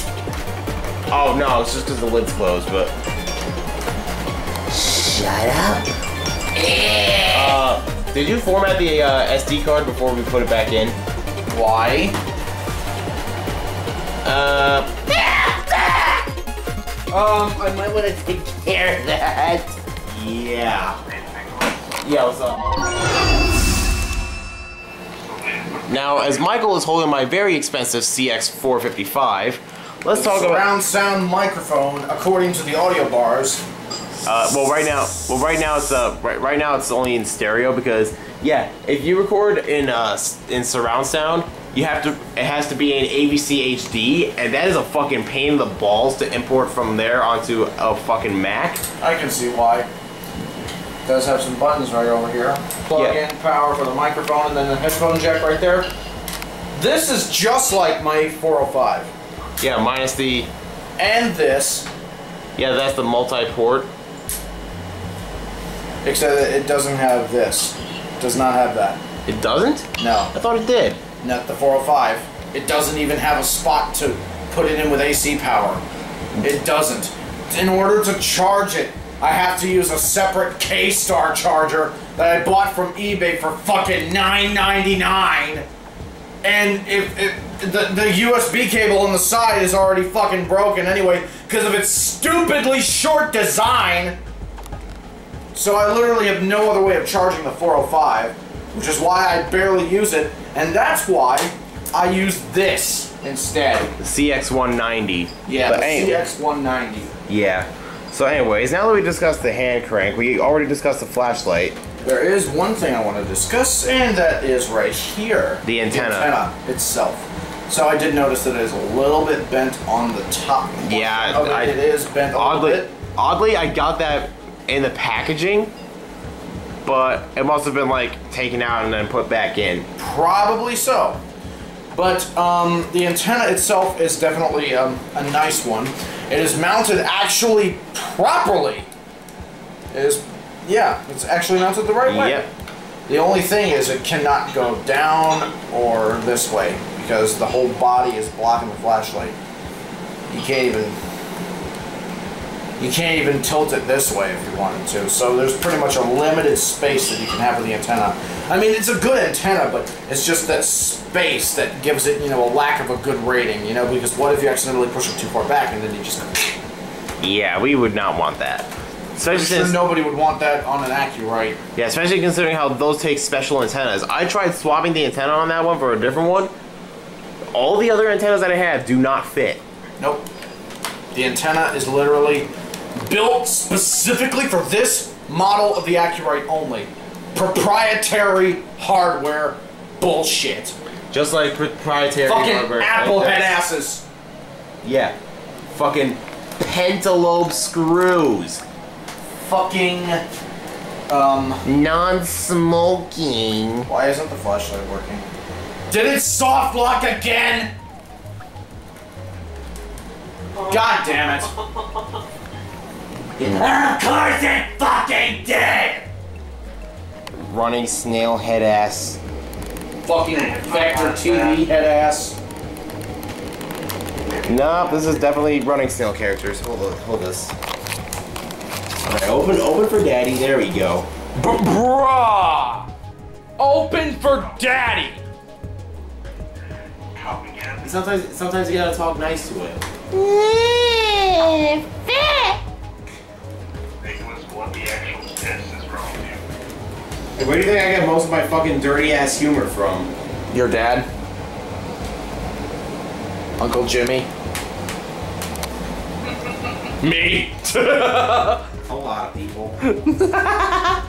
Oh, no, it's just because the lid's closed, but... Shut up. Did you format the SD card before we put it back in? Why? I might want to take care of that. Yeah. Yeah, what's up? Now, as Michael is holding my very expensive CX455, let's talk about surround sound microphone according to the audio bars. Right now it's only in stereo because yeah, if you record in surround sound, it has to be in AVC HD, and that is a fucking pain in the balls to import from there onto a fucking Mac. I can see why. It does have some buttons right over here. Plug in power for the microphone, and then the headphone jack right there. This is just like my 405. Yeah, minus the... And this. Yeah, that's the multi-port. Except that it doesn't have this. It does not have that. It doesn't? No. I thought it did. Not the 405. It doesn't even have a spot to put it in with AC power. It doesn't. In order to charge it, I have to use a separate K-Star charger that I bought from eBay for fucking $9.99. And if the USB cable on the side is already fucking broken anyway because of its stupidly short design. So I literally have no other way of charging the 405, which is why I barely use it, and that's why I use this instead. The CX190. Yeah, but the anyway. CX190. Yeah. So anyways, now that we discussed the hand crank, we already discussed the flashlight. There is one thing I want to discuss, and that is right here. The antenna. The antenna itself. So I did notice that it is a little bit bent on the top. Yeah, it is bent a little bit. Oddly, I got that in the packaging, but it must have been like taken out and then put back in. Probably so. But the antenna itself is definitely a nice one. It is mounted actually properly. It is Yeah, it's actually mounted the right way. Yep. The only thing is it cannot go down or this way because the whole body is blocking the flashlight. You can't even tilt it this way if you wanted to. So there's pretty much a limited space that you can have with the antenna. I mean, it's a good antenna, but it's just that space that gives it, you know, a lack of a good rating, you know, because what if you accidentally push it too far back and then you just... Yeah, we would not want that. I'm sure nobody would want that on an Acu-Rite. Yeah, especially considering how those take special antennas. I tried swapping the antenna on that one for a different one. All the other antennas that I have do not fit. Nope. The antenna is literally built specifically for this model of the Acu-Rite only. Proprietary hardware bullshit. Just like proprietary fucking hardware. Apple head asses. Yeah. Fucking pentalobe screws. Fucking non-smoking. Why isn't the flashlight working? Did it soft lock again? God damn it. Of course it fucking did! Running snail head ass. Fucking Vector TV head ass. No, this is definitely running snail characters. Hold this. Alright, open for daddy. There we go. Bruh! Open for daddy! Sometimes you gotta talk nice to it. Hey, where do you think I get most of my fucking dirty ass humor from? Your dad? Uncle Jimmy? Me? A lot of people. I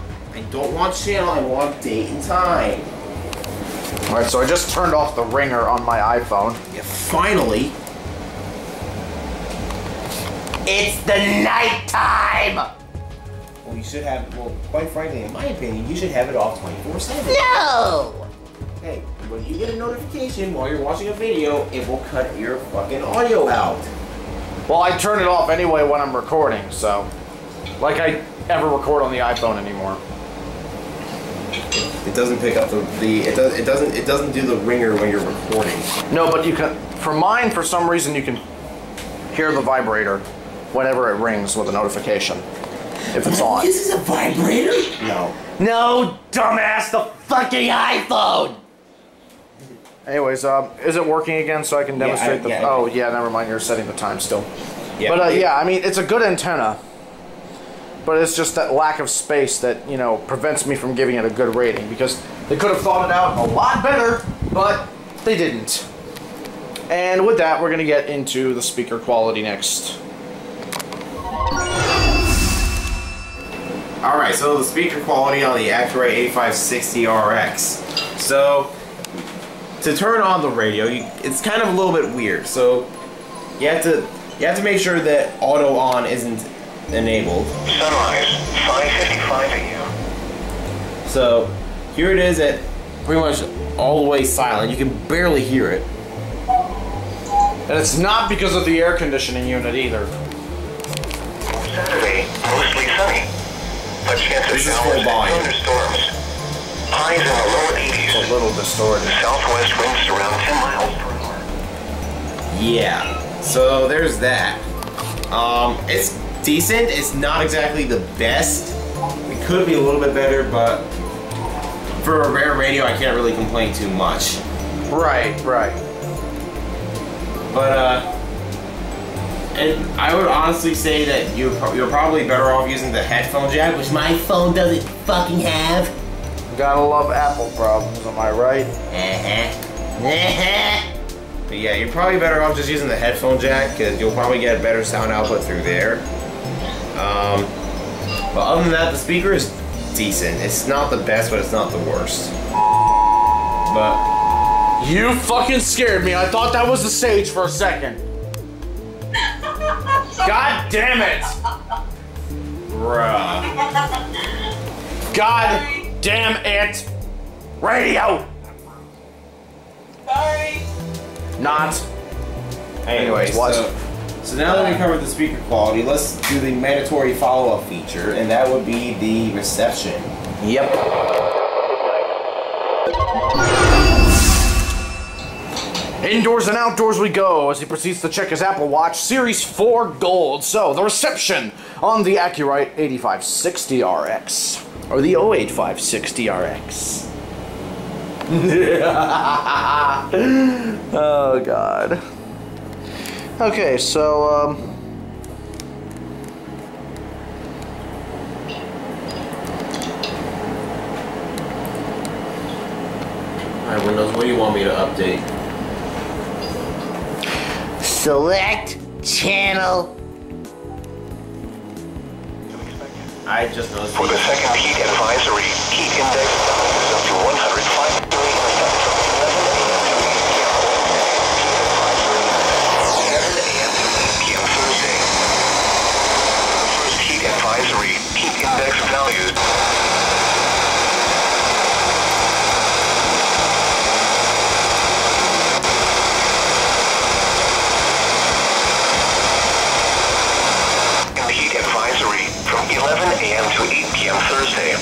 don't want channel, I want date and time. Alright, so I just turned off the ringer on my iPhone. Yeah, finally. It's the nighttime! Well, you should have, well, quite frankly, in my opinion, you should have it off 24/7. No! Hey, when you get a notification while you're watching a video, it will cut your fucking audio out. Well, I turn it off anyway when I'm recording, so... Like I ever record on the iPhone anymore. It doesn't pick up it doesn't do the ringer when you're recording. No, but you can, for mine, for some reason, you can hear the vibrator whenever it rings with a notification. If it's on. This is a vibrator? No. No, dumbass, the fucking iPhone! Anyways, is it working again so I can demonstrate oh, yeah, never mind, you're setting the time still. Yeah. But, yeah, I mean, it's a good antenna. But it's just that lack of space that, you know, prevents me from giving it a good rating. Because they could have thought it out a lot better, but they didn't. And with that, we're going to get into the speaker quality next. Alright, so the speaker quality on the Acu-Rite 8560RX. So, to turn on the radio, it's kind of a little bit weird. So, you have to make sure that auto on isn't enabled. Sunrise, 5:55 a.m. So, here it is at pretty much all the way silent. You can barely hear it. And it's not because of the air conditioning unit either. Saturday, mostly sunny. A chance of showers and thunderstorms. Highs in the lower 80s. It's a little distorted. Southwest winds around 10 miles per hour. Yeah. So there's that. It's decent. It's not exactly the best. It could be a little bit better, but for a rare radio, I can't really complain too much. Right. But and I would honestly say that you're probably better off using the headphone jack, which my phone doesn't fucking have. Gotta love Apple problems, am I right? But yeah, you're probably better off just using the headphone jack, because you'll probably get a better sound output through there. But other than that, the speaker is decent. It's not the best, but it's not the worst. But you fucking scared me. I thought that was the Sage for a second. God damn it! Bruh. God damn it! Radio! Sorry. Not. Anyways, what? So now that we covered the speaker quality, let's do the mandatory follow-up feature, and that would be the reception. Yep. Indoors and outdoors we go as he proceeds to check his Apple Watch Series 4 Gold. So, the reception on the Acu-Rite 8560RX. Or the 08560RX. Oh, God. Okay, so, Alright, Windows, what do you want me to update? Select channel. I just noticed. For the second heat advisory, heat index is up to 105 degrees. 7 a.m. to 8 p.m. Thursday. The first heat advisory, heat index values. From 11 a.m. to 8 p.m. Thursday.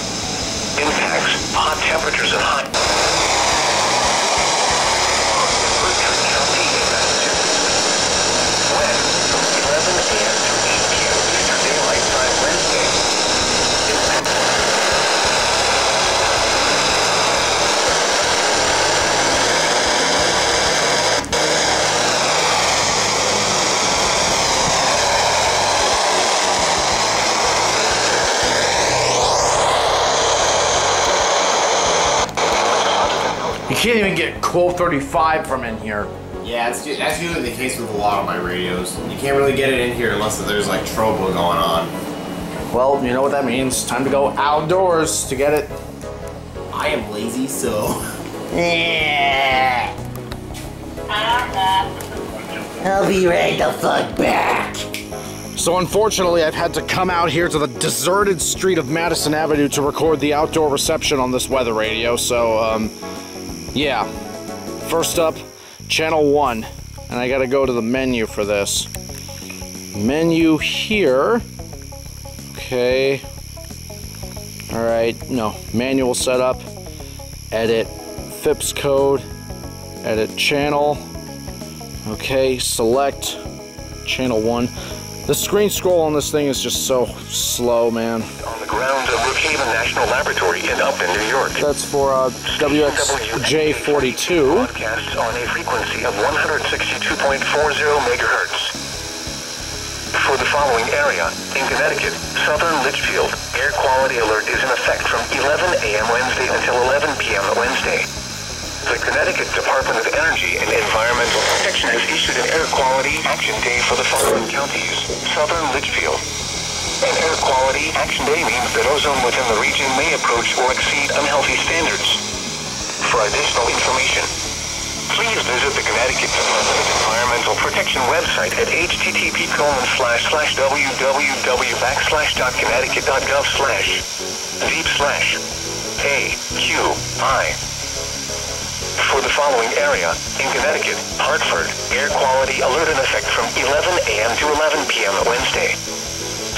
Impacts, hot temperatures and hot... When? From 11 a.m. to 8 p.m. Eastern Daylight Time Wednesday. you can't even get 1235 from in here. Yeah, that's usually the case with a lot of my radios. You can't really get it in here unless there's like trouble going on. Well, you know what that means. Time to go outdoors to get it. I am lazy, so... Yeah. I'll be right the fuck back. So unfortunately, I've had to come out here to the deserted street of Madison Avenue to record the outdoor reception on this weather radio. So, yeah. First up, channel 1. And I gotta go to the menu for this. Menu here. Okay. Alright, no. Manual setup. Edit FIPS code. Edit channel. Okay, select channel 1. The screen scroll on this thing is just so slow, man. On the grounds of Brookhaven National Laboratory in Upton, New York. That's for WXJ42. Broadcasts on a frequency of 162.40 megahertz. For the following area, in Connecticut, Southern Litchfield, air quality alert is in effect from 11 a.m. Wednesday until 11 p.m. Wednesday. The Connecticut Department of Energy and Environmental Protection has issued an air quality action day for the following counties. Southern Litchfield. An air quality action day means that ozone within the region may approach or exceed unhealthy standards. For additional information, please visit the Connecticut Department of Environmental Protection website at http://www.connecticut.gov/deep/AQI. For the following area, in Connecticut, Hartford, air quality alert in effect from 11 a.m. to 11 p.m. Wednesday.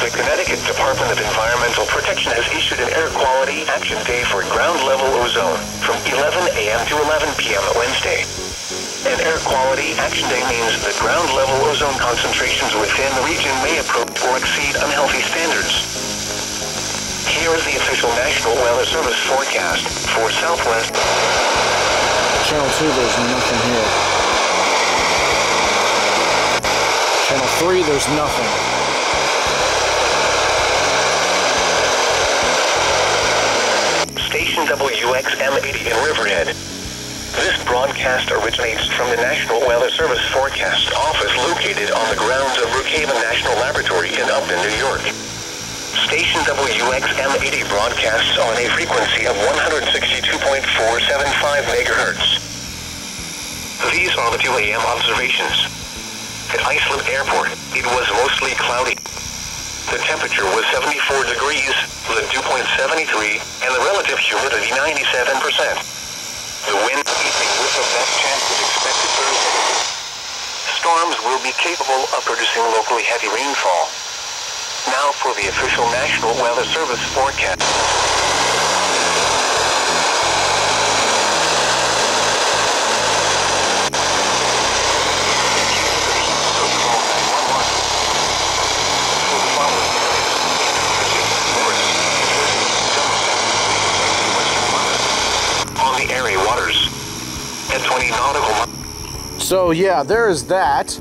The Connecticut Department of Environmental Protection has issued an air quality action day for ground level ozone from 11 a.m. to 11 p.m. Wednesday. An air quality action day means that ground level ozone concentrations within the region may approach or exceed unhealthy standards. Here is the official National Weather Service forecast for Southwest. Channel 2, there's nothing here. Channel 3, there's nothing. Station WXM80 in Riverhead. This broadcast originates from the National Weather Service Forecast Office located on the grounds of Brookhaven National Laboratory in Upton, New York. Station WXM80 broadcasts on a frequency of 162.475 megahertz. These are the 2 a.m. observations. At Iceland Airport, it was mostly cloudy. The temperature was 74 degrees, the dew point 73, and the relative humidity 97%. The wind evening with the best chance is expected Thursday. storms will be capable of producing locally heavy rainfall. Now for the official National Weather Service forecast. On the area waters at 20 nautical miles. So yeah, there is that.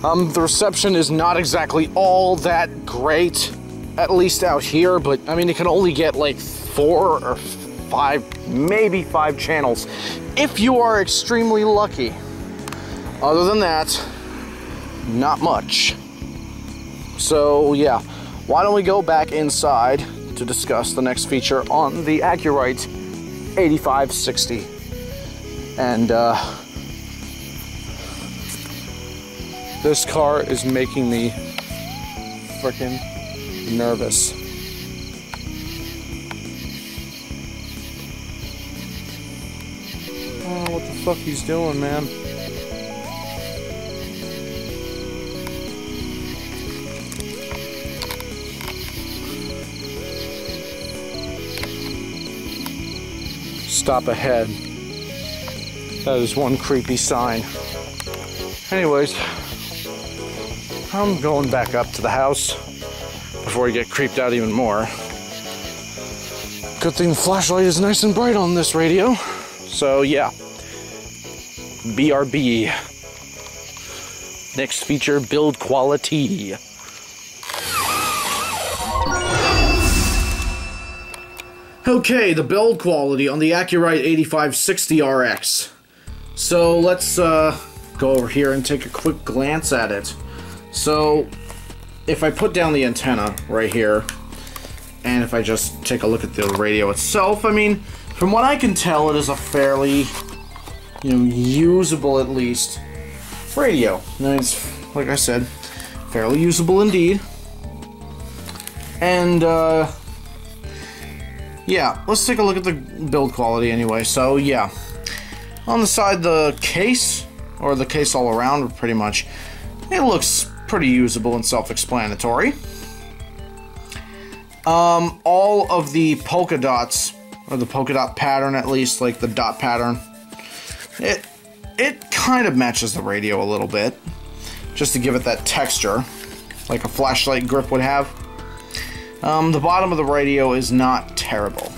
The reception is not exactly all that great, at least out here, but I mean, it can only get like 4 or 5, maybe 5 channels, if you are extremely lucky. Other than that, not much. So yeah, why don't we go back inside to discuss the next feature on the Acu-Rite 8560. And this car is making me freaking nervous. Oh, what the fuck he's doing, man? Stop ahead. That is one creepy sign. Anyways, I'm going back up to the house before I get creeped out even more. Good thing the flashlight is nice and bright on this radio. So yeah, BRB. Next feature, build quality. Okay, the build quality on the Acu-Rite 8560 RX. So let's go over here and take a quick glance at it. So if I put down the antenna right here, and if I just take a look at the radio itself, I mean, from what I can tell, it is a fairly, usable at least radio. And it's, like I said, fairly usable indeed. And yeah, let's take a look at the build quality anyway. So yeah, on the side, the case, or the case all around, pretty much, it looks pretty usable and self-explanatory. All of the polka dots, or the polka dot pattern at least, like the dot pattern, it kind of matches the radio a little bit, just to give it that texture, like a flashlight grip would have. The bottom of the radio is not terrible.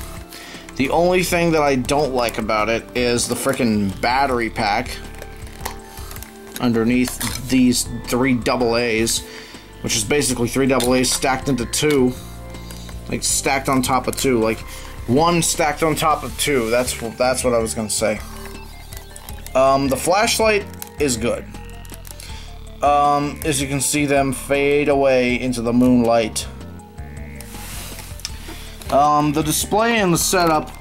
The only thing that I don't like about it is the frickin' battery pack underneath these 3 AA's, which is basically 3 AA's stacked into 2, like stacked on top of 2, like 1 stacked on top of 2. That's what I was gonna say. The flashlight is good. As you can see them fade away into the moonlight. The display and the setup,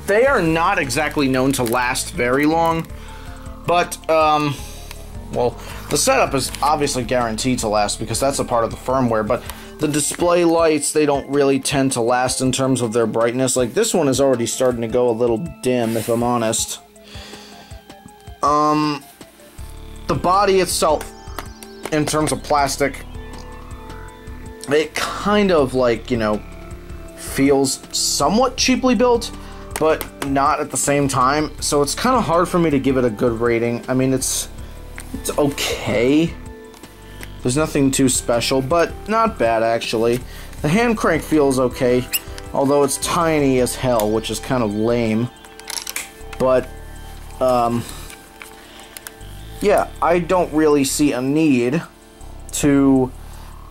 they are not exactly known to last very long, but, well, the setup is obviously guaranteed to last because that's a part of the firmware, but the display lights, they don't really tend to last in terms of their brightness. Like, this one is already starting to go a little dim, if I'm honest. The body itself, in terms of plastic, it kind of, like, feels somewhat cheaply built, but not at the same time, so it's kind of hard for me to give it a good rating. I mean, it's okay. There's nothing too special, but not bad, actually. The hand crank feels okay, although it's tiny as hell, which is kind of lame. But, yeah, I don't really see a need to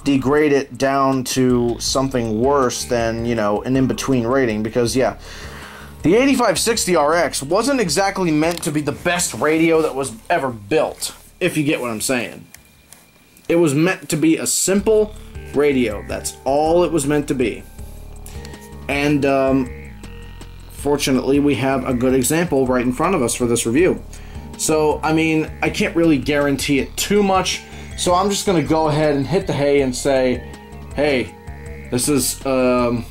degrade it down to something worse than, an in-between rating, because, yeah, the 8560 RX wasn't exactly meant to be the best radio that was ever built, if you get what I'm saying. It was meant to be a simple radio. That's all it was meant to be. And, fortunately, we have a good example right in front of us for this review. So, I mean, I can't really guarantee it too much, so I'm just going to go ahead and hit the hay and say, hey, this is an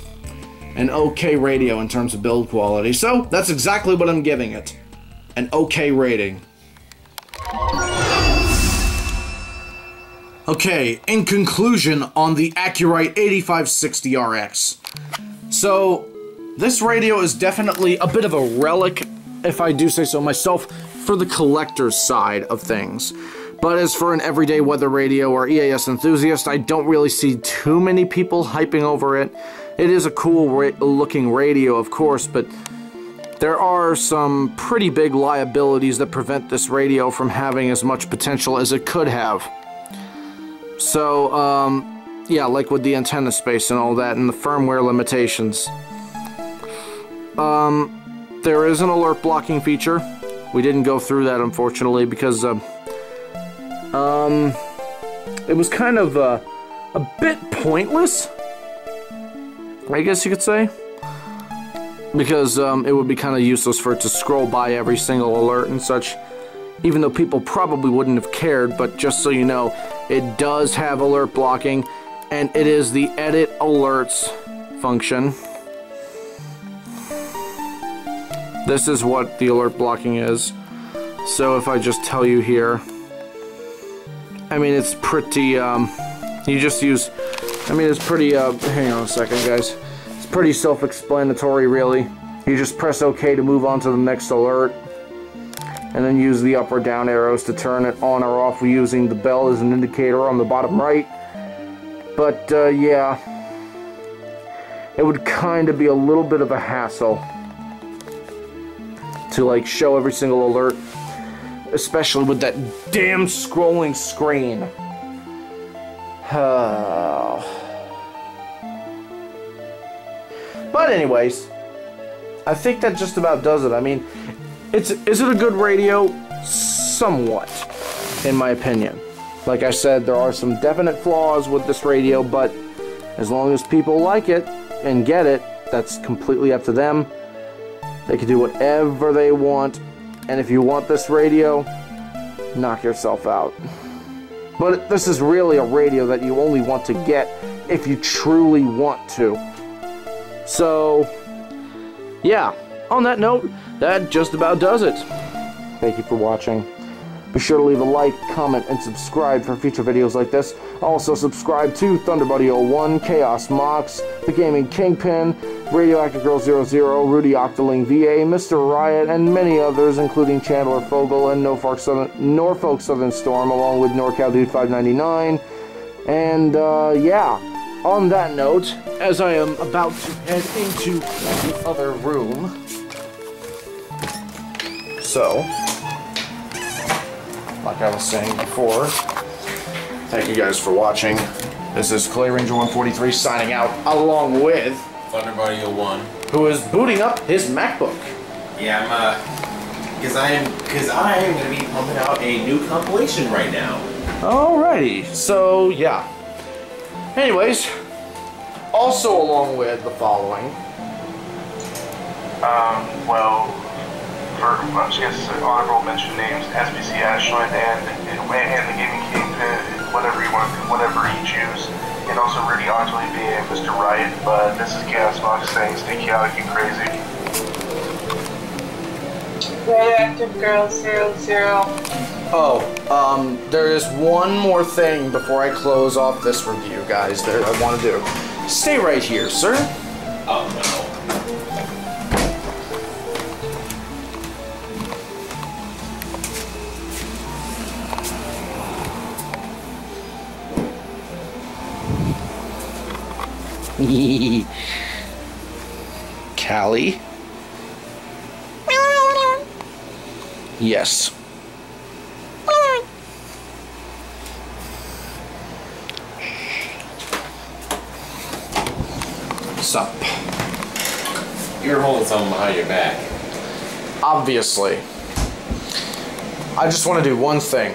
okay radio in terms of build quality. So that's exactly what I'm giving it. An okay rating. Okay, in conclusion on the Acu-Rite 8560RX. So, this radio is definitely a bit of a relic, if I do say so myself, for the collector's side of things. But as for an everyday weather radio or EAS enthusiast, I don't really see too many people hyping over it. It is a cool looking radio, of course, but there are some pretty big liabilities that prevent this radio from having as much potential as it could have. So, yeah, like with the antenna space and all that, and the firmware limitations. There is an alert blocking feature. We didn't go through that, unfortunately, because, it was kind of, a bit pointless, I guess you could say. Because, it would be kind of useless for it to scroll by every single alert and such. Even though people probably wouldn't have cared, but just so you know, it does have alert blocking, and it is the edit alerts function. This is what the alert blocking is. So if I just tell you here, I mean, it's pretty, you just use, I mean, it's pretty, hang on a second, guys. It's pretty self-explanatory, really. You just press OK to move on to the next alert. And then use the up or down arrows to turn it on or off using the bell as an indicator on the bottom right. But, yeah, it would kind of be a little bit of a hassle to, like, show every single alert, especially with that damn scrolling screen. But anyways, I think that just about does it. I mean, is it a good radio? Somewhat, in my opinion. Like I said, there are some definite flaws with this radio, but as long as people like it and get it, that's completely up to them. They can do whatever they want, and if you want this radio, knock yourself out. But this is really a radio that you only want to get if you truly want to. So, yeah, on that note, that just about does it. Thank you for watching. Be sure to leave a like, comment, and subscribe for future videos like this. Also subscribe to ThunderBuddy01, Chaos Mox, The Gaming Kingpin, Radioactive Girl 00, Rudy Octoling VA, Mr. Riot, and many others, including Chandler Fogel and Norfolk Southern Storm, along with NorCal Dude 599. And yeah, on that note, as I am about to head into the other room, so, like I was saying before, thank you guys for watching. This is Clay Ranger 143 signing out, along with ThunderBuddy01, who is booting up his MacBook. Yeah, because I am going to be pumping out a new compilation right now. Alrighty, so yeah. Anyways, also along with the following. Well, I'm just going to say honorable mention names, SBC Ashland and the Gaming Kingpin, whatever you choose, and also Rudy Octoling VA and Mr. Riot. But this is Chaos Mox saying stay chaotic and crazy. Radioactive Girl 00. Oh, there is one more thing before I close off this review, guys, that I want to do. Stay right here, sir. Oh, no. Callie? Yes. Sup? You're holding something behind your back. Obviously. I just want to do one thing.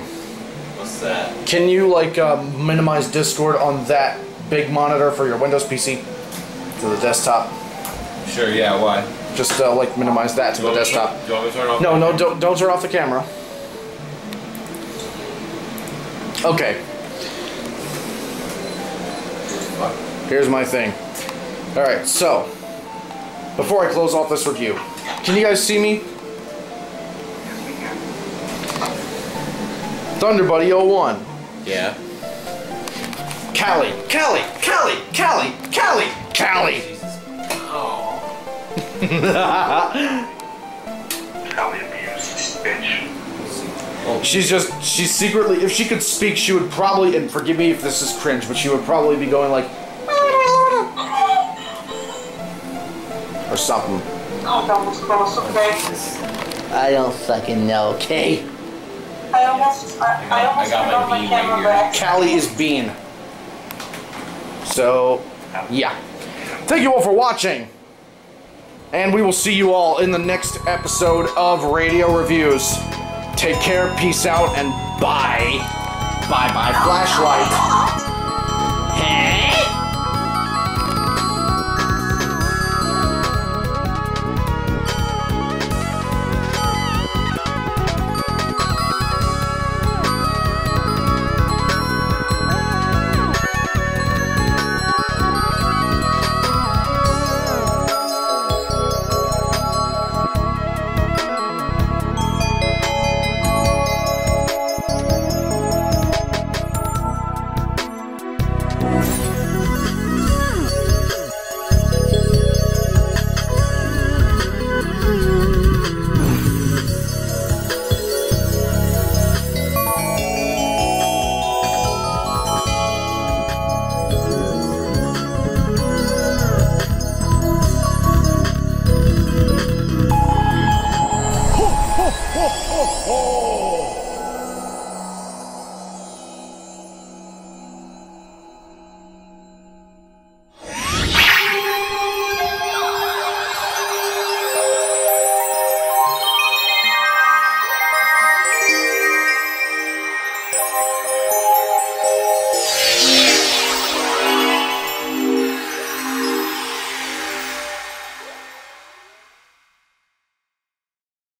What's that? Can you, like, minimize Discord on that big monitor for your Windows PC to the desktop? Sure, yeah, why? Just, like, minimize that to the desktop. Do you want me to turn off? No, don't turn off the camera. Okay. Here's my thing. Alright, so, before I close off this review, can you guys see me? ThunderBuddy01. Yeah. Callie. Callie. Callie. Callie. Callie. Callie. Callie abused, bitch. She's secretly, if she could speak, she would probably, and forgive me if this is cringe, but she would probably be going like, or something. Oh, that was close, okay. I don't fucking know, okay? I almost turned on my camera back. Callie is Bean. So, yeah. Thank you all for watching. And we will see you all in the next episode of Radio Reviews. Take care, peace out, and bye. Bye-bye, flashlight.